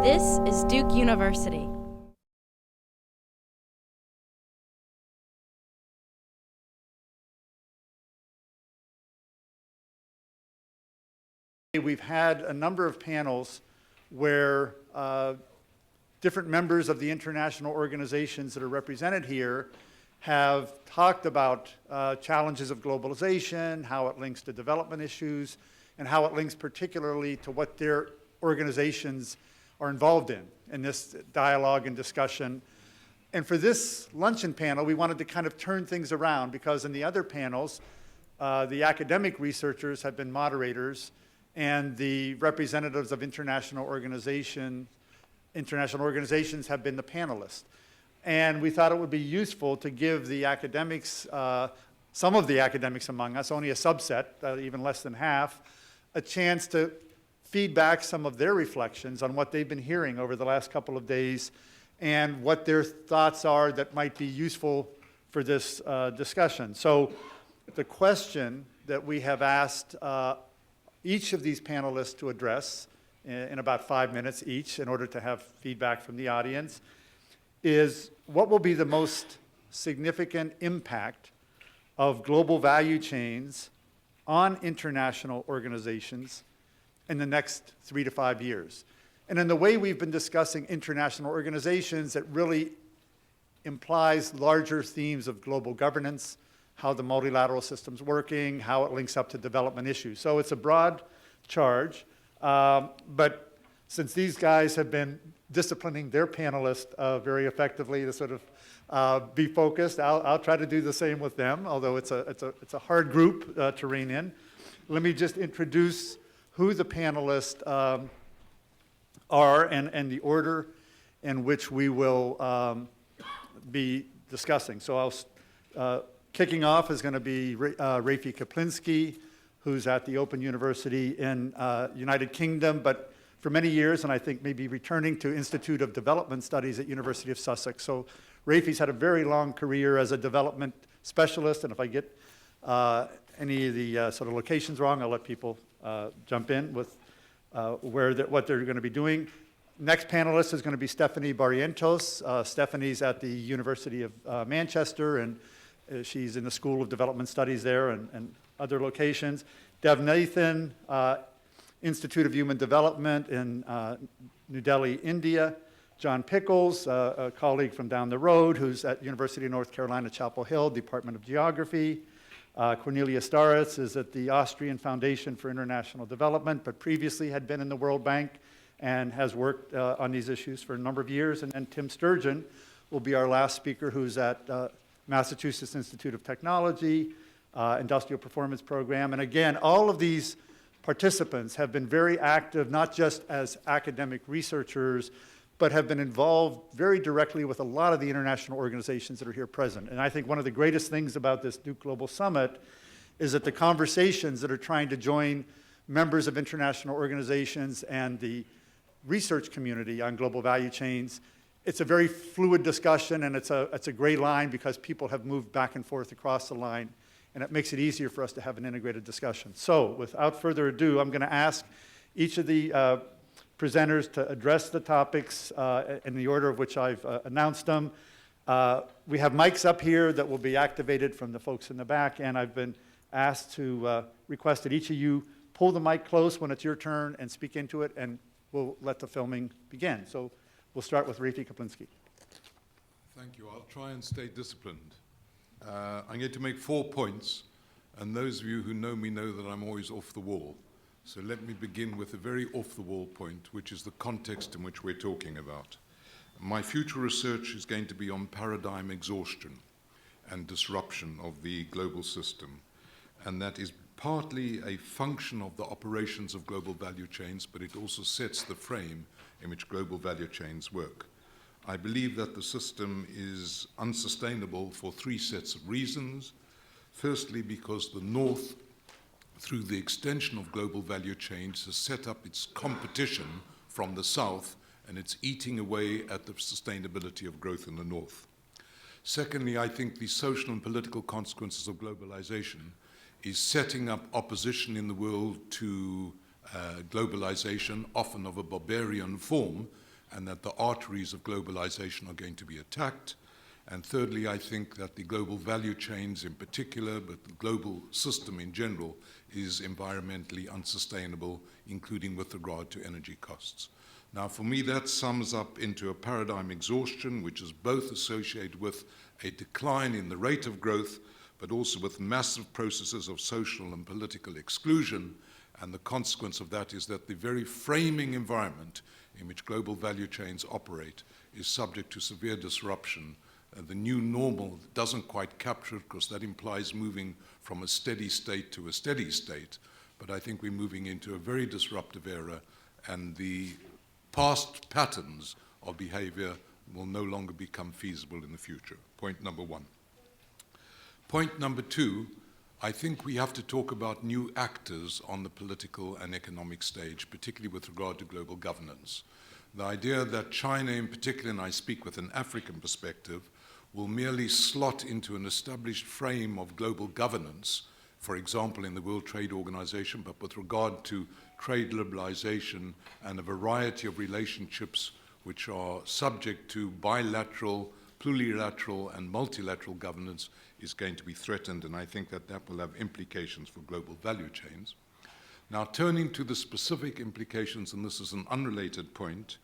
This is Duke University. We've had a number of panels where different members of the international organizations that are represented here have talked about challenges of globalization, how it links to development issues, and how it links particularly to what their organizations are involved in this dialogue and discussion. And for this luncheon panel, we wanted to kind of turn things around because in the other panels, the academic researchers have been moderators and the representatives of international organizations have been the panelists. And we thought it would be useful to give the academics, some of the academics among us, only a subset, even less than half, a chance to feed back some of their reflections on what they've been hearing over the last couple of days and what their thoughts are that might be useful for this discussion. So the question that we have asked each of these panelists to address in about 5 minutes each in order to have feedback from the audience is what will be the most significant impact of global value chains on international organizations in the next 3 to 5 years. And in the way we've been discussing international organizations, it really implies larger themes of global governance, how the multilateral system's working, how it links up to development issues. So it's a broad charge, but since these guys have been disciplining their panelists very effectively to sort of be focused, I'll try to do the same with them, although it's a hard group to rein in. Let me just introduce who the panelists are and the order in which we will be discussing. So kicking off is going to be Rafi Kaplinsky, who's at the Open University in United Kingdom, but for many years, and I think maybe returning to Institute of Development Studies at University of Sussex. So Rafi's had a very long career as a development specialist, and if I get any of the sort of locations wrong, I'll let people jump in with what they're going to be doing. Next panelist is going to be Stephanie Barrientos. Stephanie's at the University of Manchester, and she's in the School of Development Studies there and other locations. Dev Nathan, Institute of Human Development in New Delhi, India. John Pickles, a colleague from down the road who's at University of North Carolina, Chapel Hill, Department of Geography. Cornelia Staritz is at the Austrian Foundation for International Development, but previously had been in the World Bank and has worked on these issues for a number of years. And then Tim Sturgeon will be our last speaker, who's at Massachusetts Institute of Technology, Industrial Performance Program. And again, all of these participants have been very active, not just as academic researchers, but have been involved very directly with a lot of the international organizations that are here present. And I think one of the greatest things about this Duke Global Summit is that the conversations that are trying to join members of international organizations and the research community on global value chains, it's a very fluid discussion, and it's a gray line because people have moved back and forth across the line, and it makes it easier for us to have an integrated discussion. So without further ado, I'm going to ask each of the presenters to address the topics in the order of which I've announced them. We have mics up here that will be activated from the folks in the back, and I've been asked to request that each of you pull the mic close when it's your turn and speak into it, and we'll let the filming begin. So we'll start with Rafi Kaplinsky. Thank you. I'll try and stay disciplined. I'm going to make 4 points, and those of you who know me know that I'm always off the wall. So let me begin with a very off-the-wall point, which is the context in which we're talking about. My future research is going to be on paradigm exhaustion and disruption of the global system, and that is partly a function of the operations of global value chains, but it also sets the frame in which global value chains work. I believe that the system is unsustainable for 3 sets of reasons. Firstly, because the North, through the extension of global value chains, has set up its competition from the South, and it's eating away at the sustainability of growth in the North. Secondly, I think the social and political consequences of globalization is setting up opposition in the world to globalization, often of a barbarian form, and that the arteries of globalization are going to be attacked. And thirdly, I think that the global value chains in particular, but the global system in general, is environmentally unsustainable, including with regard to energy costs. Now, for me, that sums up into a paradigm exhaustion, which is both associated with a decline in the rate of growth, but also with massive processes of social and political exclusion. And the consequence of that is that the very framing environment in which global value chains operate is subject to severe disruption. The new normal doesn't quite capture it because that implies moving from a steady state to a steady state. But I think we're moving into a very disruptive era, and the past patterns of behavior will no longer become feasible in the future. Point number one. Point number two, I think we have to talk about new actors on the political and economic stage, particularly with regard to global governance. The idea that China in particular, and I speak with an African perspective, will merely slot into an established frame of global governance, for example, in the World Trade Organization, but with regard to trade liberalization and a variety of relationships which are subject to bilateral, plurilateral, and multilateral governance, is going to be threatened, and I think that that will have implications for global value chains. Now, turning to the specific implications, and this is an unrelated point,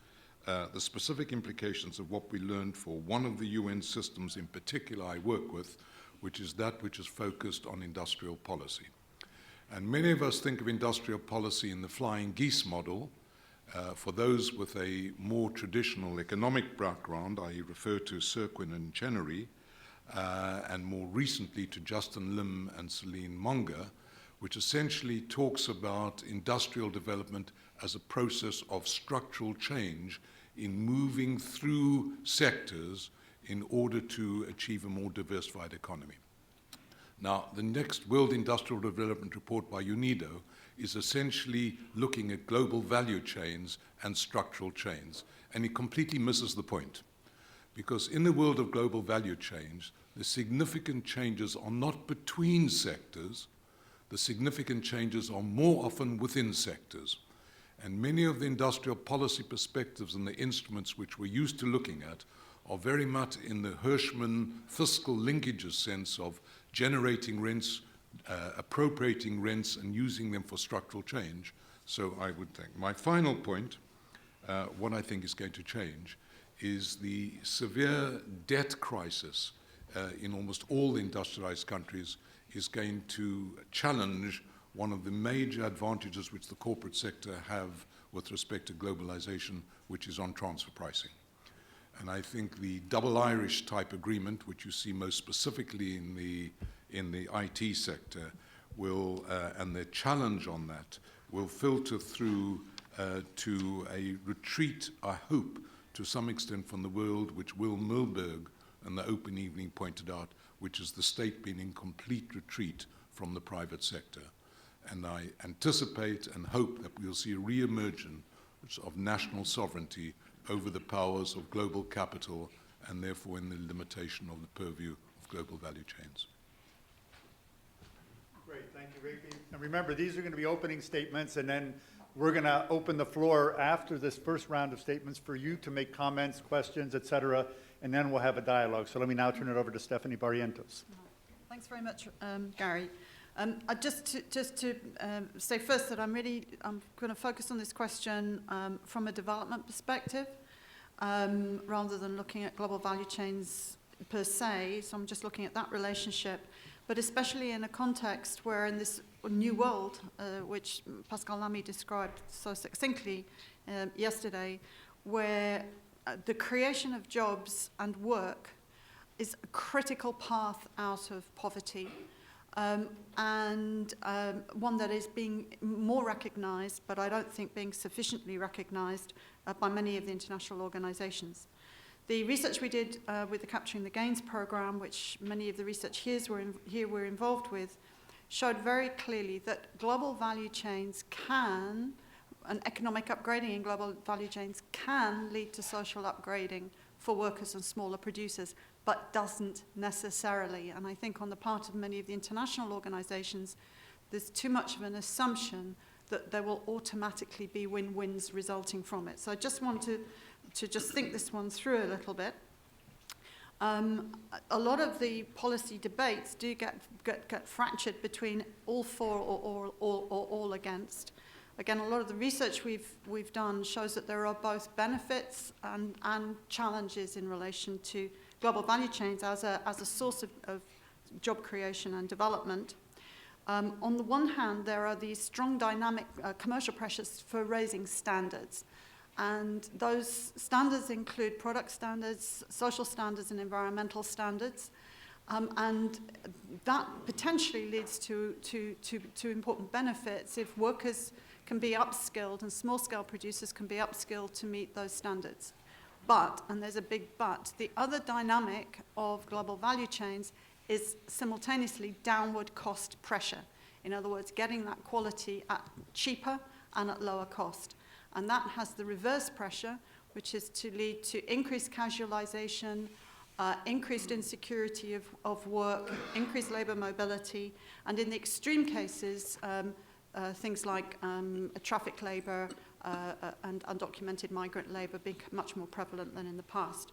the specific implications of what we learned for one of the UN systems in particular I work with, which is that which is focused on industrial policy. And many of us think of industrial policy in the flying geese model. For those with a more traditional economic background, I refer to Serquin and Chenery, and more recently to Justin Lim and Celine Monga, which essentially talks about industrial development as a process of structural change in moving through sectors in order to achieve a more diversified economy. Now, the next World Industrial Development Report by UNIDO is essentially looking at global value chains and structural chains, and it completely misses the point. Because in the world of global value chains, the significant changes are not between sectors, the significant changes are more often within sectors. And many of the industrial policy perspectives and the instruments which we're used to looking at are very much in the Hirschman fiscal linkages sense of generating rents, appropriating rents, and using them for structural change. So I would think. My final point, what I think is going to change, is the severe debt crisis in almost all the industrialized countries is going to challenge one of the major advantages which the corporate sector have with respect to globalization, which is on transfer pricing. And I think the double Irish type agreement, which you see most specifically in the IT sector, will, and the challenge on that, will filter through to a retreat, I hope, to some extent from the world which Will Milberg and the Open Evening pointed out, which is the state being in complete retreat from the private sector. And I anticipate and hope that we'll see a re-emergence of national sovereignty over the powers of global capital and therefore in the limitation of the purview of global value chains. Great, thank you, Ricky. And remember, these are going to be opening statements, and then we're going to open the floor after this first round of statements for you to make comments, questions, et cetera, and then we'll have a dialogue. So let me now turn it over to Stephanie Barrientos. Thanks very much, Gary. Just to say first that I'm going to focus on this question from a development perspective rather than looking at global value chains per se. So I'm just looking at that relationship, but especially in a context where in this new world, which Pascal Lamy described so succinctly yesterday, where the creation of jobs and work is a critical path out of poverty. And one that is being more recognized, but I don't think being sufficiently recognized by many of the international organizations. The research we did with the Capturing the Gains program, which many of the researchers here were involved with, showed very clearly that global value chains can, and economic upgrading in global value chains can lead to social upgrading for workers and smaller producers, but doesn't necessarily. And I think on the part of many of the international organizations, there's too much of an assumption that there will automatically be win-wins resulting from it. So I just want to to just think this one through a little bit. A lot of the policy debates do get fractured between all for or all against. Again, a lot of the research we've done shows that there are both benefits and challenges in relation to global value chains as a source of job creation and development. On the one hand, there are these strong dynamic commercial pressures for raising standards. And those standards include product standards, social standards, and environmental standards. And that potentially leads to important benefits if workers can be upskilled and small-scale producers can be upskilled to meet those standards. But, and there's a big but, the other dynamic of global value chains is simultaneously downward cost pressure. In other words, getting that quality at cheaper and at lower cost. And that has the reverse pressure, which is to lead to increased casualization, increased insecurity of work, increased labor mobility, and in the extreme cases, things like traffic labor and undocumented migrant labor being much more prevalent than in the past.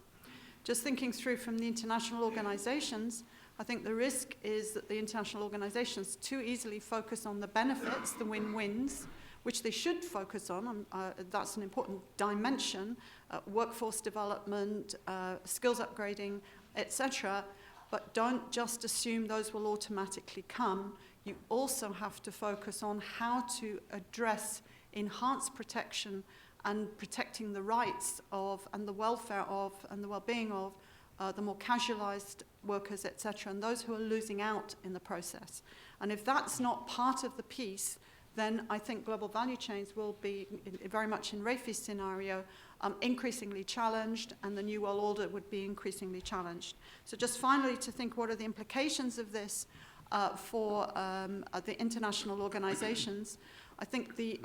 Just thinking through from the international organizations, I think the risk is that the international organizations too easily focus on the benefits, the win-wins, which they should focus on. That's an important dimension, workforce development, skills upgrading, etc. But don't just assume those will automatically come. You also have to focus on how to address enhanced protection and protecting the rights of, and the welfare of, and the well-being of the more casualized workers, etc., and those who are losing out in the process. And if that's not part of the piece, then I think global value chains will be, very much in Rafi's scenario, increasingly challenged, and the New World Order would be increasingly challenged. So just finally to think, what are the implications of this for the international organizations? I think the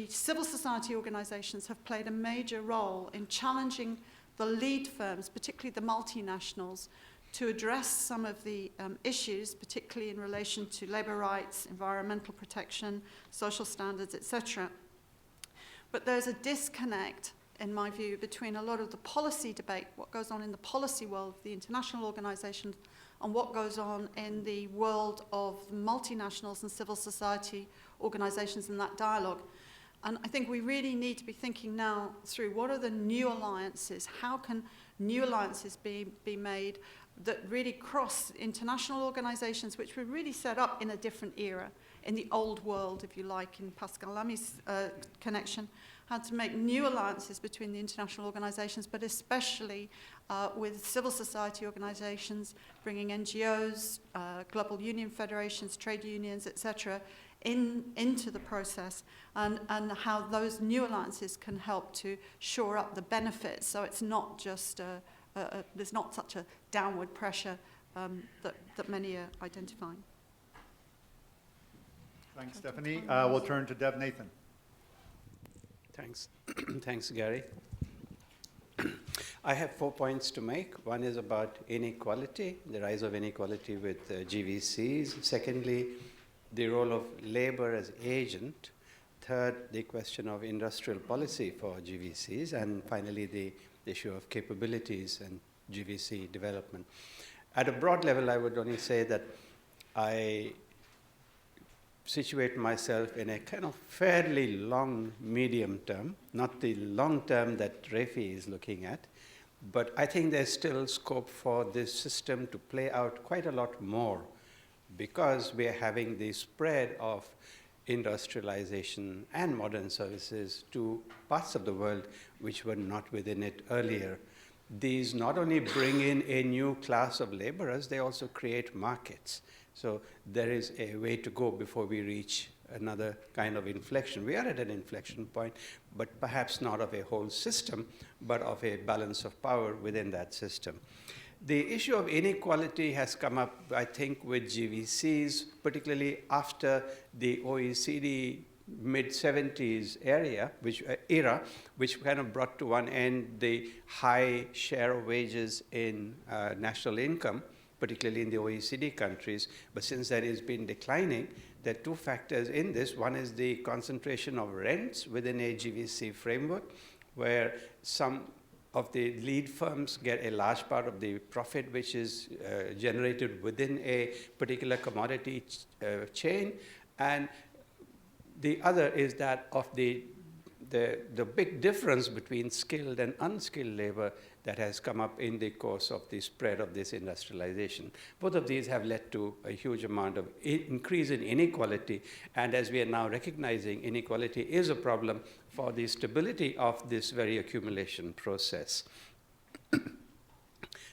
civil society organizations have played a major role in challenging the lead firms, particularly the multinationals, to address some of the issues, particularly in relation to labor rights, environmental protection, social standards, etc. But there's a disconnect, in my view, between a lot of the policy debate, what goes on in the policy world of the international organizations, and what goes on in the world of multinationals and civil society organizations in that dialogue. And I think we really need to be thinking now through what are the new alliances, how can new alliances be made that really cross international organizations which were really set up in a different era, in the old world, if you like, in Pascal Lamy's connection, how to make new alliances between the international organizations, but especially with civil society organizations, bringing NGOs, global union federations, trade unions, etc., into the process, and how those new alliances can help to shore up the benefits, so it's not just there's not such a downward pressure that many are identifying. Thanks, Stephanie. We'll turn to Dev Nathan. Thanks. Thanks, Gary. I have 4 points to make. One is about inequality, the rise of inequality with GVCs. Secondly, the role of labor as agent. Third, the question of industrial policy for GVCs. And finally, the issue of capabilities and GVC development. At a broad level, I would only say that I situate myself in a kind of fairly long medium term, not the long term that Rafi is looking at, but I think there's still scope for this system to play out quite a lot more because we are having the spread of industrialization and modern services to parts of the world which were not within it earlier. These not only bring in a new class of laborers, they also create markets. So there is a way to go before we reach another kind of inflection. We are at an inflection point, but perhaps not of a whole system, but of a balance of power within that system. The issue of inequality has come up, I think, with GVCs, particularly after the OECD mid-70s era, which kind of brought to one end the high share of wages in national income, particularly in the OECD countries. But since that has been declining, there are two factors in this. One is the concentration of rents within a GVC framework, where some of the lead firms get a large part of the profit which is generated within a particular commodity chain, and the other is that of the big difference between skilled and unskilled labor that has come up in the course of the spread of this industrialization. Both of these have led to a huge amount of increase in inequality, and as we are now recognizing, inequality is a problem for the stability of this very accumulation process.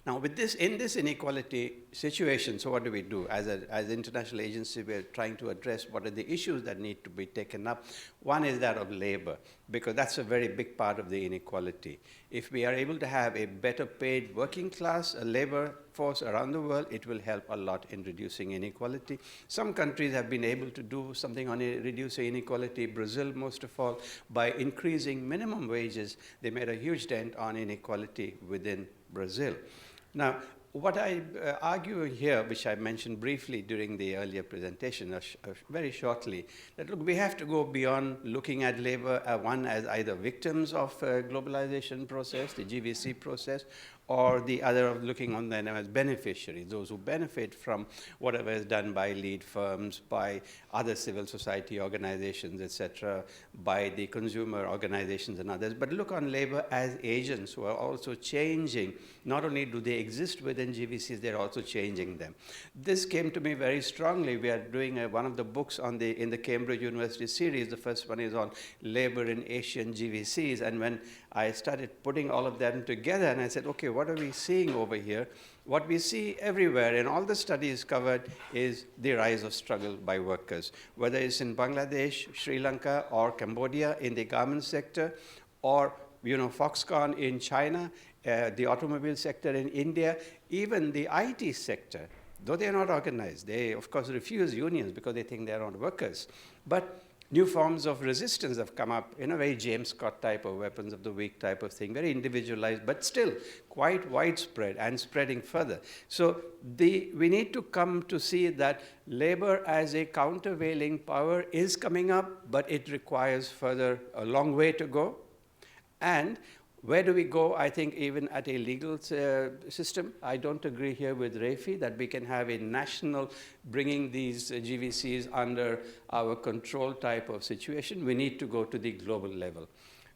Now, with this, in this inequality situation, so what do we do? As an international agency, we're trying to address what are the issues that need to be taken up. One is that of labor, because that's a very big part of the inequality. If we are able to have a better paid working class, a labor force around the world, it will help a lot in reducing inequality. Some countries have been able to do something on reducing inequality. Brazil, most of all, by increasing minimum wages, they made a huge dent on inequality within Brazil. Now, what I argue here, which I mentioned briefly during the earlier presentation, very shortly, that look, we have to go beyond looking at labor, one as either victims of globalization process, the GVC process, or the other of looking on them as beneficiaries, those who benefit from whatever is done by lead firms, by other civil society organizations, etc., by the consumer organizations and others, but look on labor as agents who are also changing. Not only do they exist within GVCs, they're also changing them. This came to me very strongly. We are doing one of the books on in the Cambridge University series. The first one is on labor in Asian GVCs, and when I started putting all of them together, and I said, okay, what are we seeing over here? What we see everywhere in all the studies covered is the rise of struggle by workers, whether it's in Bangladesh, Sri Lanka, or Cambodia in the garment sector, or Foxconn in China, the automobile sector in India, even the IT sector. Though they are not organized, they of course refuse unions because they think they are not workers. But new forms of resistance have come up in a very James Scott type of weapons of the week type of thing, very individualized, but still quite widespread and spreading further. So we need to come to see that labor as a countervailing power is coming up, but it requires further a long way to go. And where do we go? I think even at a legal system, I don't agree here with Rafi that we can have a national bringing these GVCs under our control type of situation. We need to go to the global level.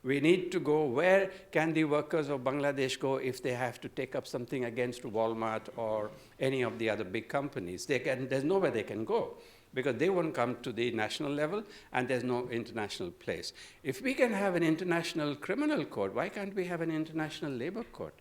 We need to go, where can the workers of Bangladesh go if they have to take up something against Walmart or any of the other big companies? There's nowhere they can go, because they won't come to the national level, and there's no international place. If we can have an international criminal court, why can't we have an international labor court?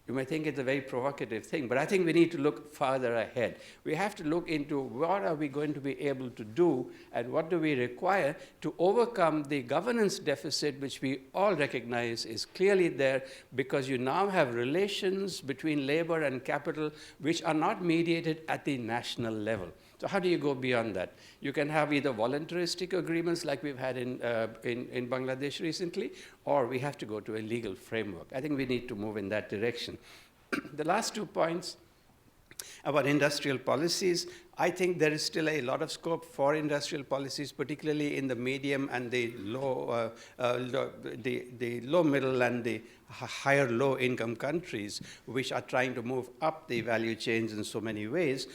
You may think it's a very provocative thing, but I think we need to look farther ahead. We have to look into what are we going to be able to do, and what do we require to overcome the governance deficit, which we all recognize is clearly there, because you now have relations between labor and capital which are not mediated at the national level. So how do you go beyond that? You can have either voluntaristic agreements like we've had in Bangladesh recently, or we have to go to a legal framework. I think we need to move in that direction. The last 2 points about industrial policies, I think there is still a lot of scope for industrial policies, particularly in the medium and the low, the low middle and the higher low income countries, which are trying to move up the value chains in so many ways.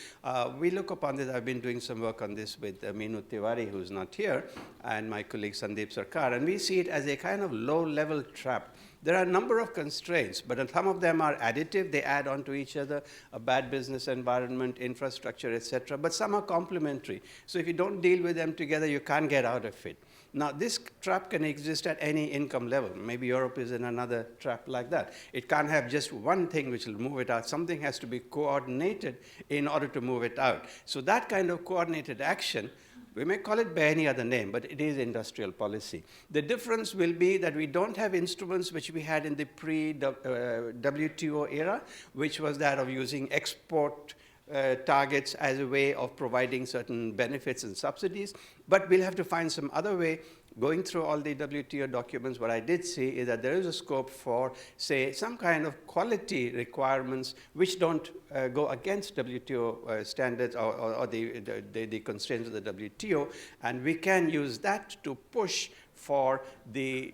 We look upon this. I've been doing some work on this with Meenu Tiwari, who's not here, and my colleague Sandeep Sarkar, and we see it as a kind of low-level trap. There are a number of constraints, but some of them are additive. They add on to each other, a bad business environment, infrastructure, etc. But some are complementary. So if you don't deal with them together, you can't get out of it. Now, this trap can exist at any income level. Maybe Europe is in another trap like that. It can't have just one thing which will move it out. Something has to be coordinated in order to move it out. So that kind of coordinated action, we may call it by any other name, but it is industrial policy. The difference will be that we don't have instruments which we had in the pre-WTO era, which was that of using export targets as a way of providing certain benefits and subsidies, but we'll have to find some other way. Going through all the WTO documents, what I did see is that there is a scope for, say, some kind of quality requirements which don't go against WTO standards or the constraints of the WTO, and we can use that to push for the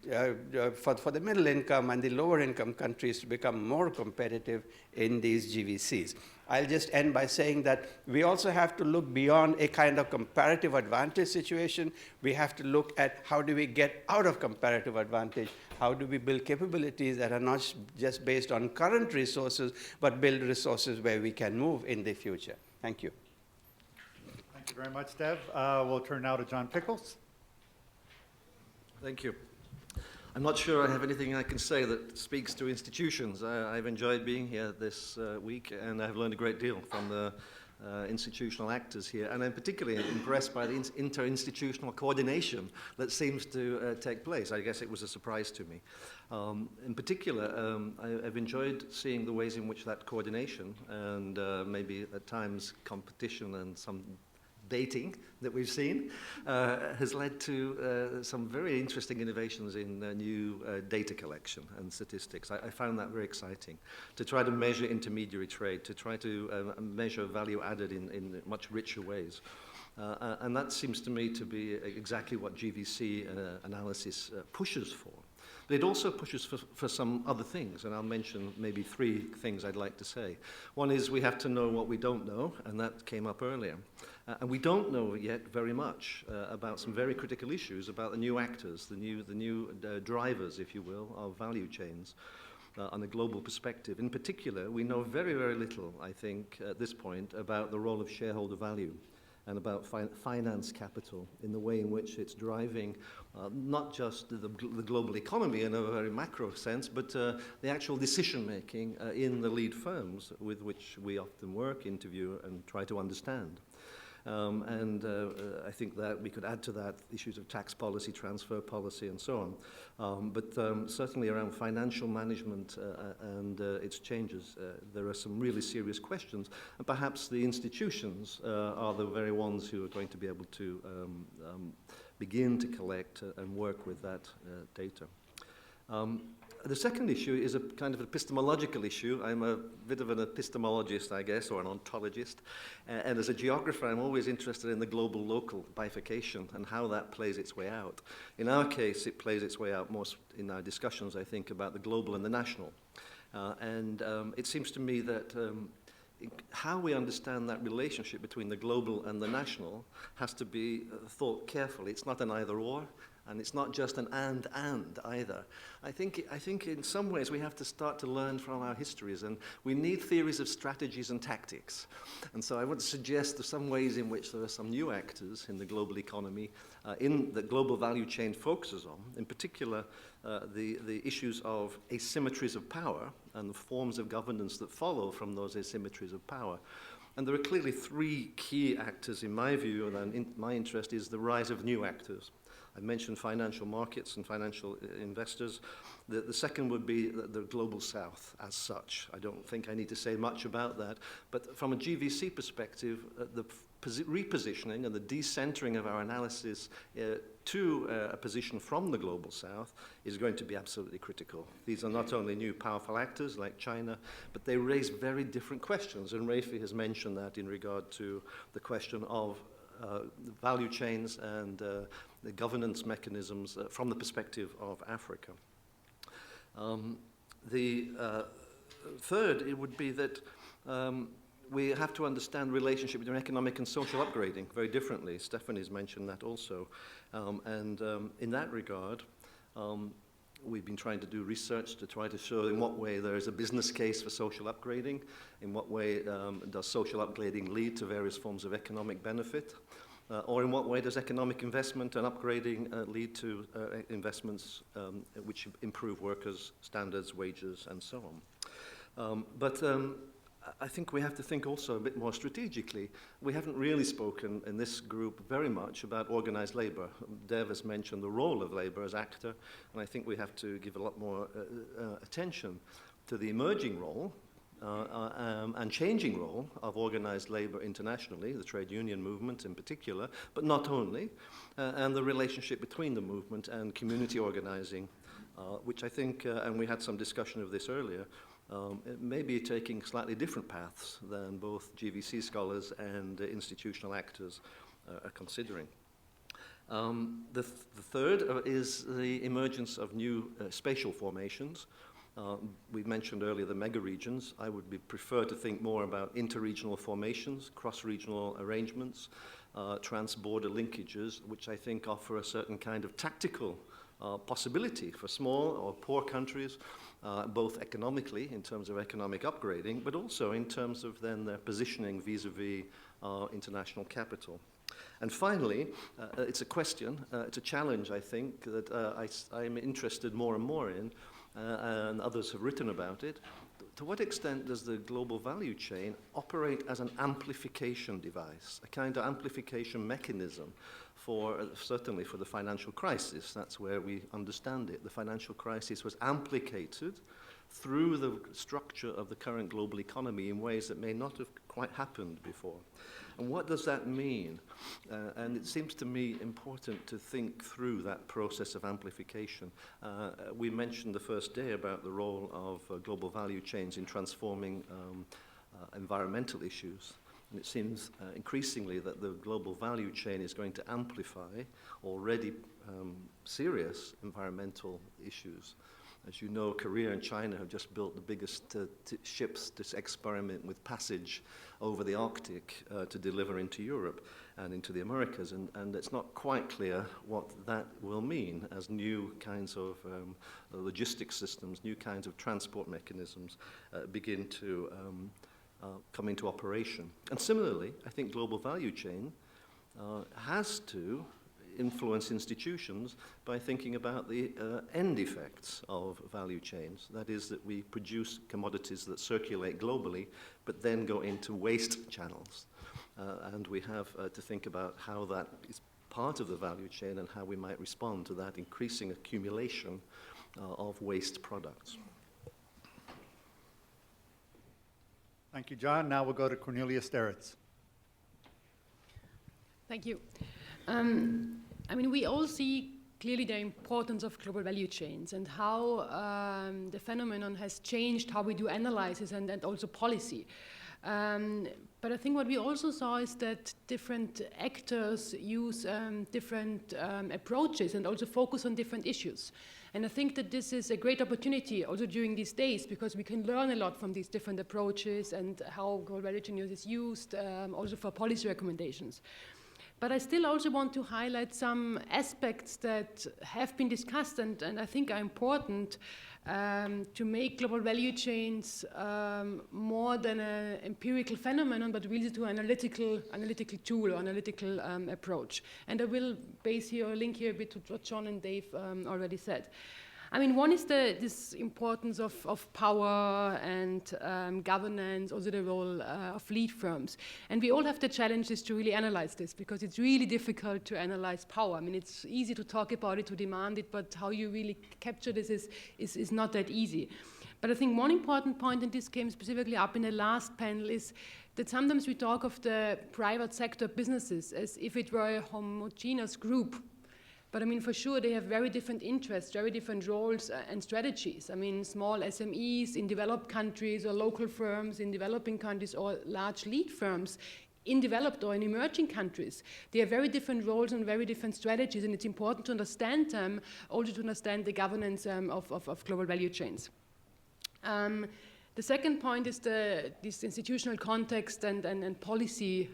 for the middle income and the lower income countries to become more competitive in these GVCs. I'll just end by saying that we also have to look beyond a kind of comparative advantage situation. We have to look at how do we get out of comparative advantage. How do we build capabilities that are not just based on current resources, but build resources where we can move in the future. Thank you. Thank you very much, Dev. We'll turn now to John Pickles. Thank you. I'm not sure I have anything I can say that speaks to institutions. I've enjoyed being here this week, and I've learned a great deal from the institutional actors here, and I'm particularly impressed by the interinstitutional coordination that seems to take place. I guess it was a surprise to me. In particular, I've enjoyed seeing the ways in which that coordination and maybe at times competition and some dating that we've seen has led to some very interesting innovations in new data collection and statistics. I found that very exciting, to try to measure intermediary trade, to try to measure value added in much richer ways. And that seems to me to be exactly what GVC analysis pushes for. But it also pushes for some other things, and I'll mention maybe 3 things I'd like to say. One is we have to know what we don't know, and that came up earlier. And we don't know yet very much about some very critical issues about the new actors, the new drivers, if you will, of value chains on a global perspective. In particular, we know very, very little, I think, at this point, about the role of shareholder value and about finance capital in the way in which it's driving not just the global economy in a very macro sense, but the actual decision-making in the lead firms with which we often work, interview, and try to understand. I think that we could add to that issues of tax policy, transfer policy, and so on. But certainly around financial management and its changes, there are some really serious questions. And perhaps the institutions are the very ones who are going to be able to begin to collect and work with that data. The second issue is a kind of epistemological issue. I'm a bit of an epistemologist, I guess, or an ontologist. And as a geographer, I'm always interested in the global-local bifurcation and how that plays its way out. In our case, it plays its way out most in our discussions, I think, about the global and the national. It seems to me that how we understand that relationship between the global and the national has to be thought carefully. It's not an either-or. And it's not just an and either. I think in some ways we have to start to learn from our histories, and we need theories of strategies and tactics. And so I would suggest some ways in which there are some new actors in the global economy, in the global value chain focuses on, in particular the issues of asymmetries of power and the forms of governance that follow from those asymmetries of power. And there are clearly 3 key actors in my view, and my interest is the rise of new actors. I mentioned financial markets and financial investors. The second would be the global south as such. I don't think I need to say much about that. But from a GVC perspective, the repositioning and the decentering of our analysis to a position from the global south is going to be absolutely critical. These are not only new powerful actors like China, but they raise very different questions. And Rafi has mentioned that in regard to the question of the value chains and the governance mechanisms from the perspective of Africa. The third, it would be that we have to understand the relationship between economic and social upgrading very differently. Stephanie's mentioned that also. In that regard, we've been trying to do research to try to show in what way there is a business case for social upgrading, in what way does social upgrading lead to various forms of economic benefit, or in what way does economic investment and upgrading lead to investments which improve workers' standards, wages, and so on. I think we have to think also a bit more strategically. We haven't really spoken in this group very much about organized labor. Dev has mentioned the role of labor as actor, and I think we have to give a lot more attention to the emerging role and changing role of organized labor internationally, the trade union movement in particular, but not only, and the relationship between the movement and community organizing, which I think, and we had some discussion of this earlier, it may be taking slightly different paths than both GVC scholars and institutional actors are considering. The third is the emergence of new spatial formations. We mentioned earlier the mega-regions. I would prefer to think more about interregional formations, cross-regional arrangements, trans-border linkages, which I think offer a certain kind of tactical possibility for small or poor countries, both economically, in terms of economic upgrading, but also in terms of then their positioning vis-a-vis international capital. And finally, it's a question, it's a challenge, I think, that I'm interested more and more in, and others have written about it. To what extent does the global value chain operate as an amplification device, a kind of amplification mechanism for, certainly for the financial crisis? That's where we understand it. The financial crisis was amplificated through the structure of the current global economy in ways that may not have quite happened before. And what does that mean? And it seems to me important to think through that process of amplification. We mentioned the first day about the role of global value chains in transforming environmental issues. And it seems increasingly that the global value chain is going to amplify already serious environmental issues. As you know, Korea and China have just built the biggest ships to experiment with passage over the Arctic to deliver into Europe and into the Americas. And it's not quite clear what that will mean as new kinds of logistics systems, new kinds of transport mechanisms begin to come into operation. And similarly, I think global value chain has to influence institutions by thinking about the end effects of value chains. That is, that we produce commodities that circulate globally, but then go into waste channels. And we have to think about how that is part of the value chain and how we might respond to that increasing accumulation of waste products. Thank you, John. Now we'll go to Cornelia Steritz. Thank you. I mean, we all see clearly the importance of global value chains and how the phenomenon has changed how we do analysis and also policy. But I think what we also saw is that different actors use different approaches and also focus on different issues. And I think that this is a great opportunity also during these days because we can learn a lot from these different approaches and how global value chain is used also for policy recommendations. But I still also want to highlight some aspects that have been discussed and I think are important to make global value chains more than an empirical phenomenon, but really to an analytical tool or analytical approach. And I will base here, link here a bit to what John and Dave already said. I mean, one is this importance of power and governance, also the role of lead firms. And we all have the challenges to really analyze this because it's really difficult to analyze power. I mean, it's easy to talk about it, to demand it, but how you really capture this is not that easy. But I think one important point, and this came specifically up in the last panel, is that sometimes we talk of the private sector businesses as if it were a homogeneous group. But I mean, for sure, they have very different interests, very different roles and strategies. I mean, small SMEs in developed countries or local firms in developing countries or large lead firms in developed or in emerging countries. They have very different roles and very different strategies, and it's important to understand them, also to understand the governance of global value chains. The second point is this institutional context and policy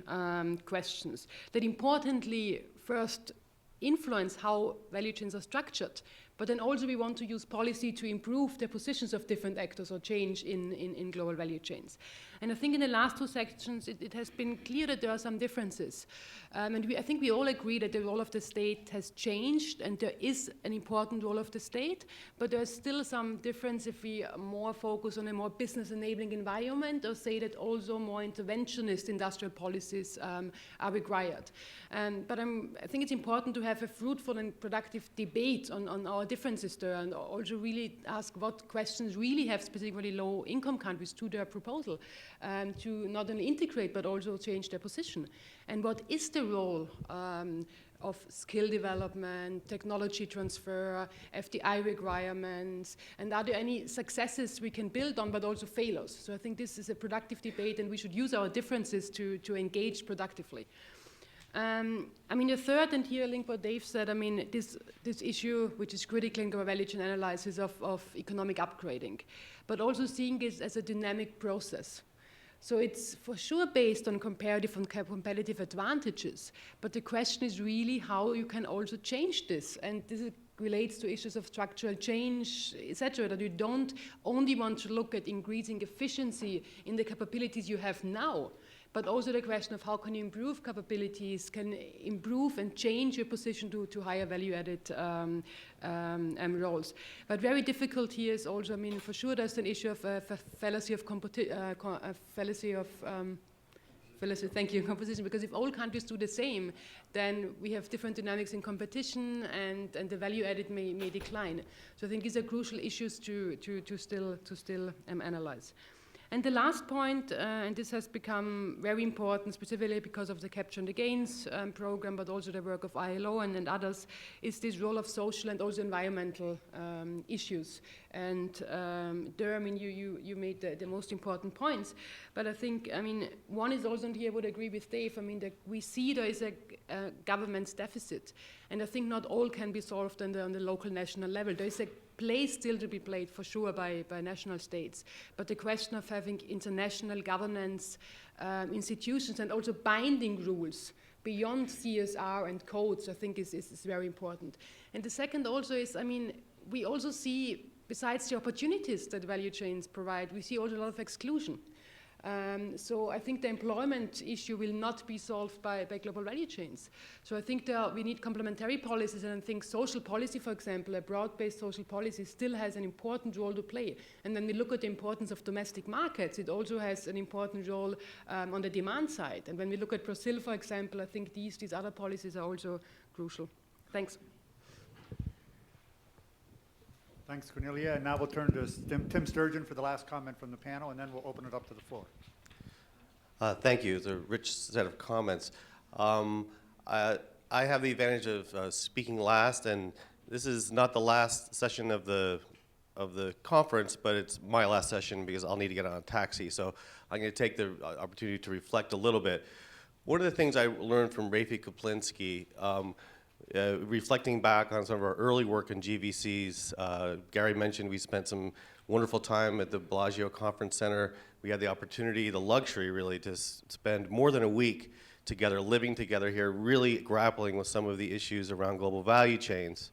questions that importantly first influence how value chains are structured, but then also we want to use policy to improve the positions of different actors or change in global value chains. And I think in the last two sections it has been clear that there are some differences. And I think we all agree that the role of the state has changed and there is an important role of the state, but there's still some difference if we more focus on a more business enabling environment or say that also more interventionist industrial policies are required. But I think it's important to have a fruitful and productive debate on our differences there and also really ask what questions really have specifically low income countries to their proposal to not only integrate but also change their position. And what is the role of skill development, technology transfer, FDI requirements, and are there any successes we can build on but also failures? So I think this is a productive debate and we should use our differences to engage productively. I mean, the third, and here I link what Dave said, I mean, this issue, which is critical in global value chain analysis of economic upgrading, but also seeing it as a dynamic process. So it's for sure based on comparative and competitive advantages, but the question is really how you can also change this, and this relates to issues of structural change, etc., that you don't only want to look at increasing efficiency in the capabilities you have now, but also the question of how can you improve capabilities, can improve and change your position to higher value-added roles. But very difficult here is also, I mean, for sure there's an issue of fallacy of composition, because if all countries do the same, then we have different dynamics in competition, and the value added may decline. So I think these are crucial issues to still analyze. And the last point, and this has become very important, specifically because of the Capture and the Gains program, but also the work of ILO and others, is this role of social and also environmental issues. And there, I mean, you made the most important points. But I think, I mean, one is also, and here I would agree with Dave, I mean, that we see there is a government's deficit. And I think not all can be solved on the local, national level. There is a place still to be played, for sure, by national states. But the question of having international governance institutions and also binding rules beyond CSR and codes, I think is very important. And the second also is, I mean, we also see, besides the opportunities that value chains provide, we see also a lot of exclusion. So I think the employment issue will not be solved by global value chains. So I think we need complementary policies, and I think social policy, for example, a broad-based social policy still has an important role to play. And when we look at the importance of domestic markets, it also has an important role on the demand side. And when we look at Brazil, for example, I think these other policies are also crucial. Thanks. Thanks, Cornelia. And now we'll turn to Tim Sturgeon for the last comment from the panel, and then we'll open it up to the floor. Thank you. It's a rich set of comments. I have the advantage of speaking last, and this is not the last session of the conference, but it's my last session because I'll need to get on a taxi. So I'm going to take the opportunity to reflect a little bit. One of the things I learned from Rafi Kaplinski, reflecting back on some of our early work in GVCs, Gary mentioned we spent some wonderful time at the Bellagio Conference Center. We had the opportunity, the luxury really, to spend more than a week together, living together here, really grappling with some of the issues around global value chains.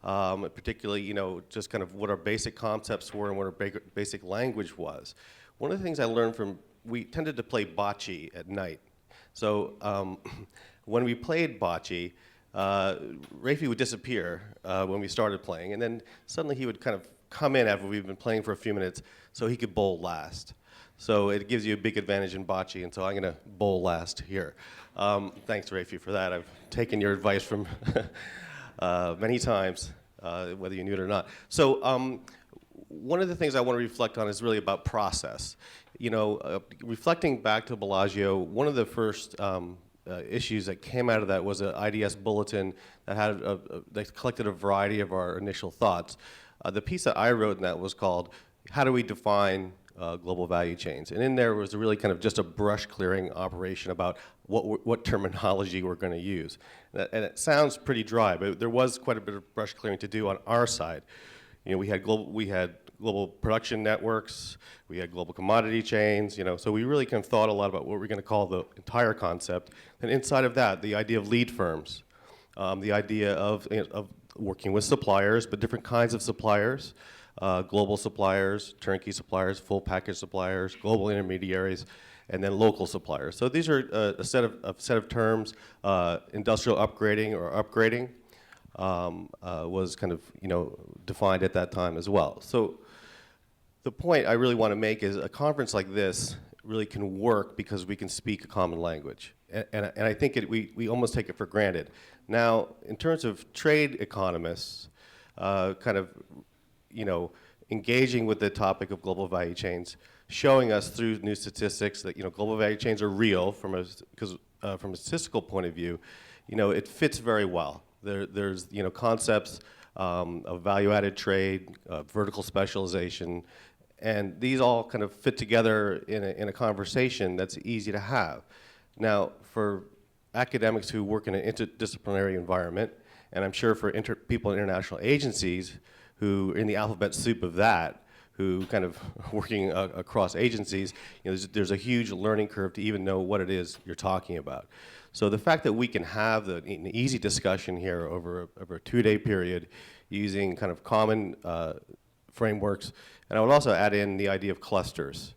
Particularly, you know, just kind of what our basic concepts were and what our basic language was. One of the things I learned from, we tended to play bocce at night. So when we played bocce, Rafi would disappear when we started playing, and then suddenly he would kind of come in after we've been playing for a few minutes so he could bowl last. So it gives you a big advantage in bocce, and so I'm going to bowl last here. Thanks, Rafi, for that. I've taken your advice from many times, whether you knew it or not. So one of the things I want to reflect on is really about process. You know, reflecting back to Bellagio, one of the first issues that came out of that was an IDS bulletin that had that collected a variety of our initial thoughts. The piece that I wrote in that was called "How Do We Define Global Value Chains?" And in there was really kind of just a brush clearing operation about what terminology we're going to use. And it sounds pretty dry, but there was quite a bit of brush clearing to do on our side. You know, we had global production networks, we had global commodity chains, you know, so we really kind of thought a lot about what we're going to call the entire concept. And inside of that, the idea of lead firms, the idea of working with suppliers, but different kinds of suppliers, global suppliers, turnkey suppliers, full package suppliers, global intermediaries, and then local suppliers. So these are a set of terms. Industrial upgrading or upgrading was kind of, you know, defined at that time as well. So the point I really want to make is a conference like this really can work because we can speak a common language. And I think we almost take it for granted. Now, in terms of trade economists, kind of, you know, engaging with the topic of global value chains, showing us through new statistics that, you know, global value chains are real from a statistical point of view, you know, it fits very well. There's, you know, concepts of value-added trade, vertical specialization, and these all kind of fit together in a conversation that's easy to have. Now, for academics who work in an interdisciplinary environment, and I'm sure for people in international agencies who are in the alphabet soup of that, who kind of working across agencies, you know, there's a huge learning curve to even know what it is you're talking about. So the fact that we can have an easy discussion here over a 2-day period using kind of common frameworks, and I would also add in the idea of clusters.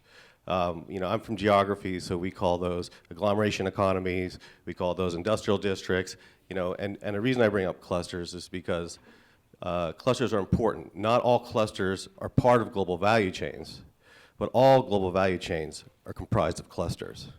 You know, I'm from geography, so we call those agglomeration economies, we call those industrial districts, you know, and the reason I bring up clusters is because clusters are important. Not all clusters are part of global value chains, but all global value chains are comprised of clusters.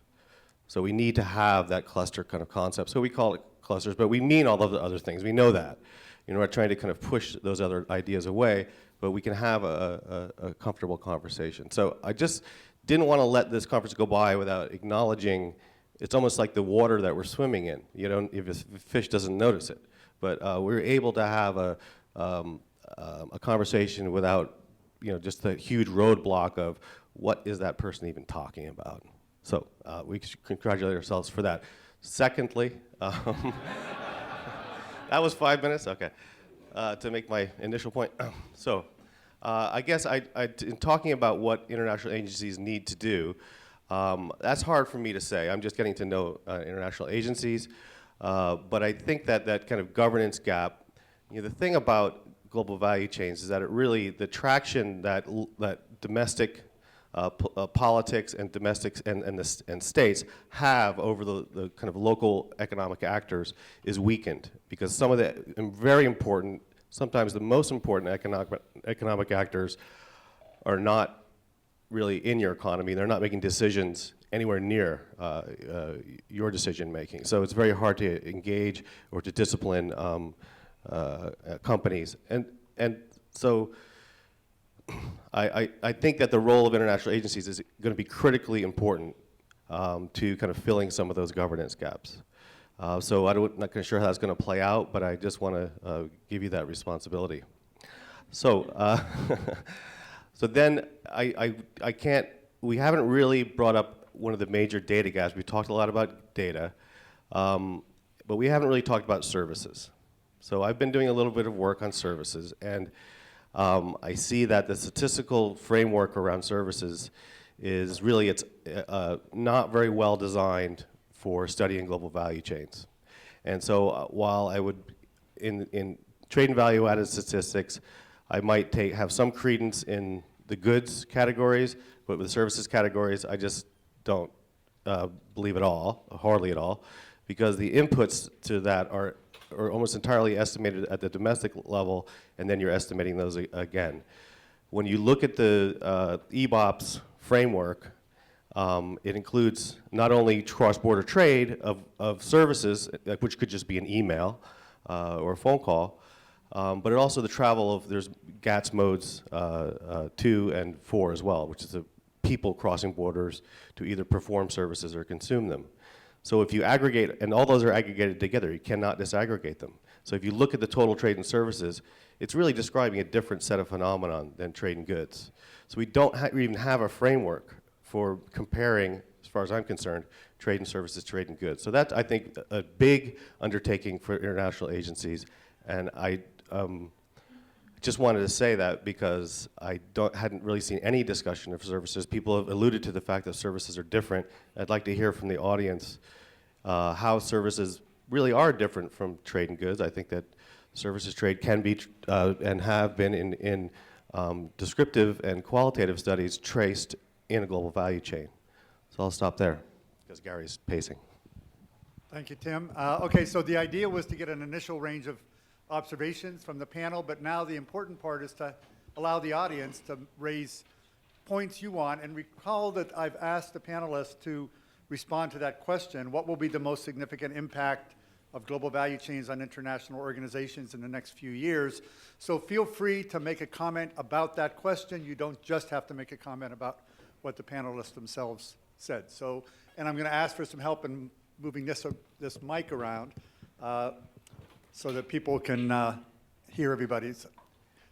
So we need to have that cluster kind of concept. So we call it clusters, but we mean all of the other things. We know that. You know, we're trying to kind of push those other ideas away, but we can have a comfortable conversation. So I just didn't want to let this conference go by without acknowledging it's almost like the water that we're swimming in. You know, if a fish doesn't notice it. But we're able to have a conversation without, you know, just the huge roadblock of what is that person even talking about. So we should congratulate ourselves for that. Secondly, that was 5 minutes? Okay. To make my initial point. So I guess in talking about what international agencies need to do, that's hard for me to say. I'm just getting to know international agencies. But I think that kind of governance gap, you know, the thing about global value chains is that it really, the traction that domestic politics and domestics and states have over the kind of local economic actors is weakened because some of the very important, sometimes the most important economic actors are not really in your economy. They're not making decisions anywhere near your decision making. So it's very hard to engage or to discipline companies. And so I think that the role of international agencies is going to be critically important to kind of filling some of those governance gaps. So I'm not sure how that's going to play out, but I just want to give you that responsibility. So, so then I can't, we haven't really brought up one of the major data gaps. We talked a lot about data, but we haven't really talked about services. So I've been doing a little bit of work on services, and I see that the statistical framework around services is really, it's not very well designed for studying global value chains. And so while I would, in trade and value added statistics, I might have some credence in the goods categories, but with the services categories, I just don't believe at all, hardly at all, because the inputs to that are almost entirely estimated at the domestic level, and then you're estimating those again. When you look at the EBOPS framework, it includes not only cross-border trade of services, which could just be an email or a phone call, but it also the travel of, there's GATS modes 2 and 4 as well, which is the people crossing borders to either perform services or consume them. So if you aggregate, and all those are aggregated together, you cannot disaggregate them. So if you look at the total trade and services, it's really describing a different set of phenomenon than trade and goods. So we don't even have a framework for comparing, as far as I'm concerned, trade and services, trade and goods. So that's, I think, a big undertaking for international agencies, and I just wanted to say that because I hadn't really seen any discussion of services. People have alluded to the fact that services are different. I'd like to hear from the audience how services really are different from trade and goods. I think that services trade can be and have been in descriptive and qualitative studies traced in a global value chain. So I'll stop there because Gary's pacing. Thank you, Tim. Okay, so the idea was to get an initial range of observations from the panel, but now the important part is to allow the audience to raise points you want, and recall that I've asked the panelists to respond to that question: what will be the most significant impact of global value chains on international organizations in the next few years? So feel free to make a comment about that question. You don't just have to make a comment about what the panelists themselves said. So, and I'm going to ask for some help in moving this mic around so that people can hear everybody.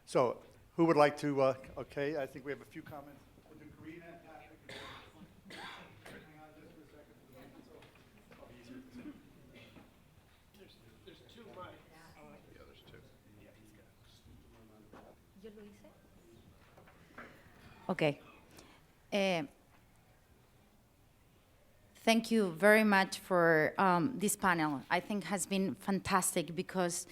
So who would like to, okay, I think we have a few comments. We'll do Karina and Patrick. Hang on just for a second. Okay. Thank you very much for this panel. I think has been fantastic because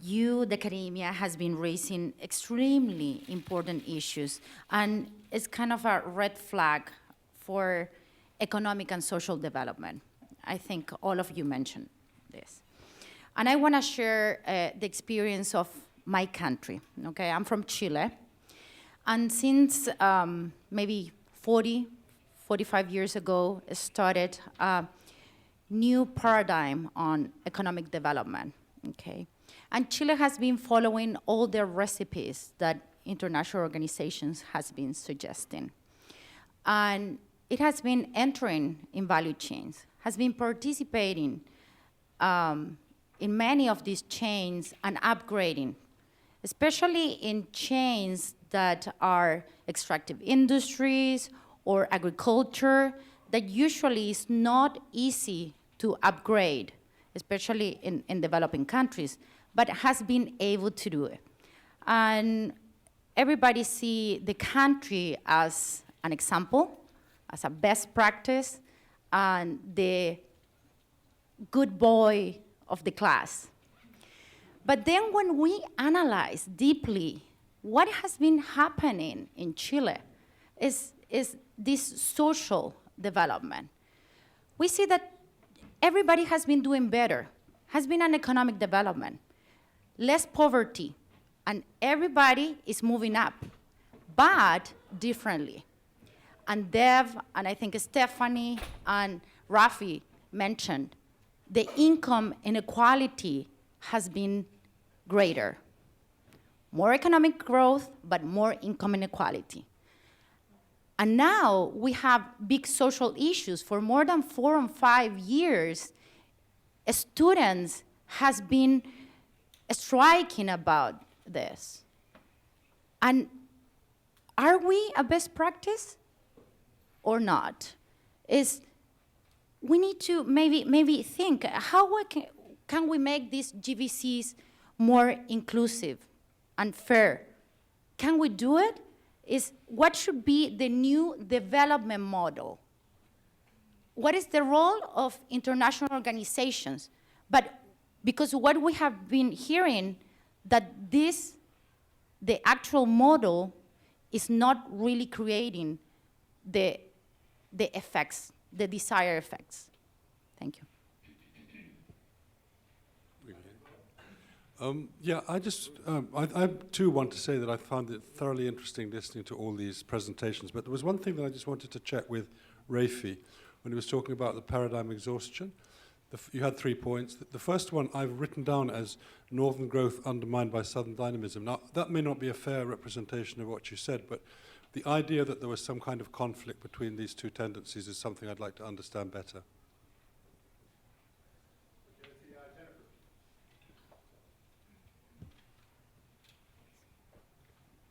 you, the academia, has been raising extremely important issues, and it's kind of a red flag for economic and social development. I think all of you mentioned this. And I want to share the experience of my country, okay? I'm from Chile, and since maybe 45 years ago, it started a new paradigm on economic development, okay? And Chile has been following all the recipes that international organizations has been suggesting. And it has been entering in value chains, has been participating in many of these chains and upgrading, especially in chains that are extractive industries or agriculture that usually is not easy to upgrade, especially in developing countries, but has been able to do it. And everybody see the country as an example, as a best practice, and the good boy of the class. But then when we analyze deeply what has been happening in Chile is this social development. We see that everybody has been doing better, has been an economic development, less poverty, and everybody is moving up, but differently. And Dev, and I think Stephanie and Rafi mentioned, the income inequality has been greater. More economic growth, but more income inequality. And now we have big social issues. For more than 4 and 5 years, students has been striking about this. And are we a best practice or not? We need to maybe think, how can we make these GVCs more inclusive and fair? Can we do it? What should be the new development model? What is the role of international organizations? But because what we have been hearing, that the actual model is not really creating the effects, the desired effects. Thank you. Yeah, I too want to say that I found it thoroughly interesting listening to all these presentations, but there was one thing that I just wanted to check with Rafi when he was talking about the paradigm exhaustion. You had 3 points. The first one I've written down as northern growth undermined by southern dynamism. Now, that may not be a fair representation of what you said, but the idea that there was some kind of conflict between these two tendencies is something I'd like to understand better.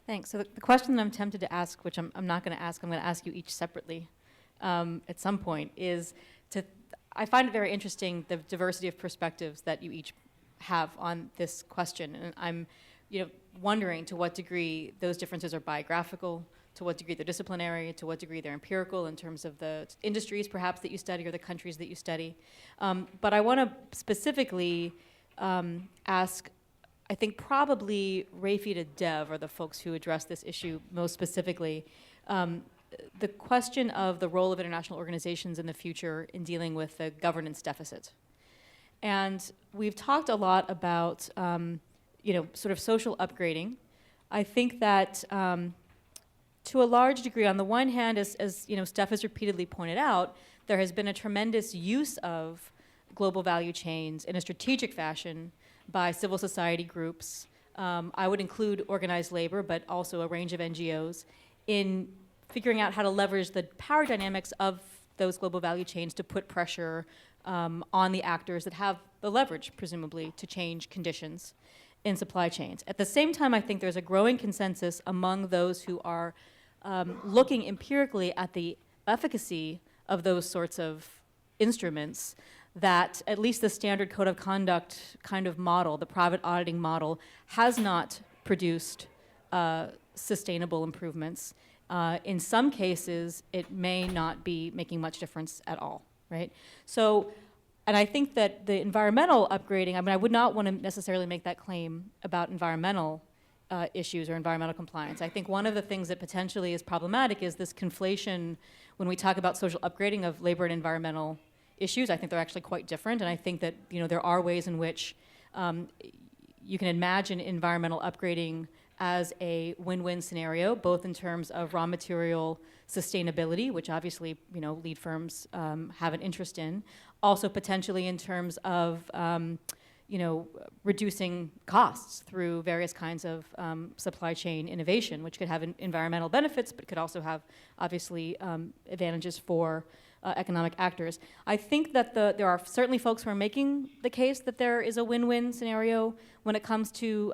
Thanks. So the question that I'm tempted to ask, which I'm not going to ask, I'm going to ask you each separately at some point, is I find it very interesting, the diversity of perspectives that you each have on this question. And I'm wondering to what degree those differences are biographical, to what degree they're disciplinary, to what degree they're empirical in terms of the industries perhaps that you study or the countries that you study. But I want to specifically ask, I think probably Rafi to Dev are the folks who address this issue most specifically. The question of the role of international organizations in the future in dealing with the governance deficit. And we've talked a lot about, sort of social upgrading. I think that to a large degree, on the one hand, as Steph has repeatedly pointed out, there has been a tremendous use of global value chains in a strategic fashion by civil society groups. I would include organized labor, but also a range of NGOs in figuring out how to leverage the power dynamics of those global value chains to put pressure on the actors that have the leverage, presumably, to change conditions in supply chains. At the same time, I think there's a growing consensus among those who are looking empirically at the efficacy of those sorts of instruments, that at least the standard code of conduct kind of model, the private auditing model, has not produced sustainable improvements In some cases, it may not be making much difference at all, right? So, and I think that the environmental upgrading, I mean, I would not want to necessarily make that claim about environmental issues or environmental compliance. I think one of the things that potentially is problematic is this conflation when we talk about social upgrading of labor and environmental issues. I think they're actually quite different, and I think that, you know, there are ways in which you can imagine environmental upgrading as a win-win scenario, both in terms of raw material sustainability, which obviously, you know, lead firms have an interest in, also potentially in terms of, you know, reducing costs through various kinds of supply chain innovation, which could have environmental benefits, but could also have, obviously, advantages for economic actors. I think that there are certainly folks who are making the case that there is a win-win scenario when it comes to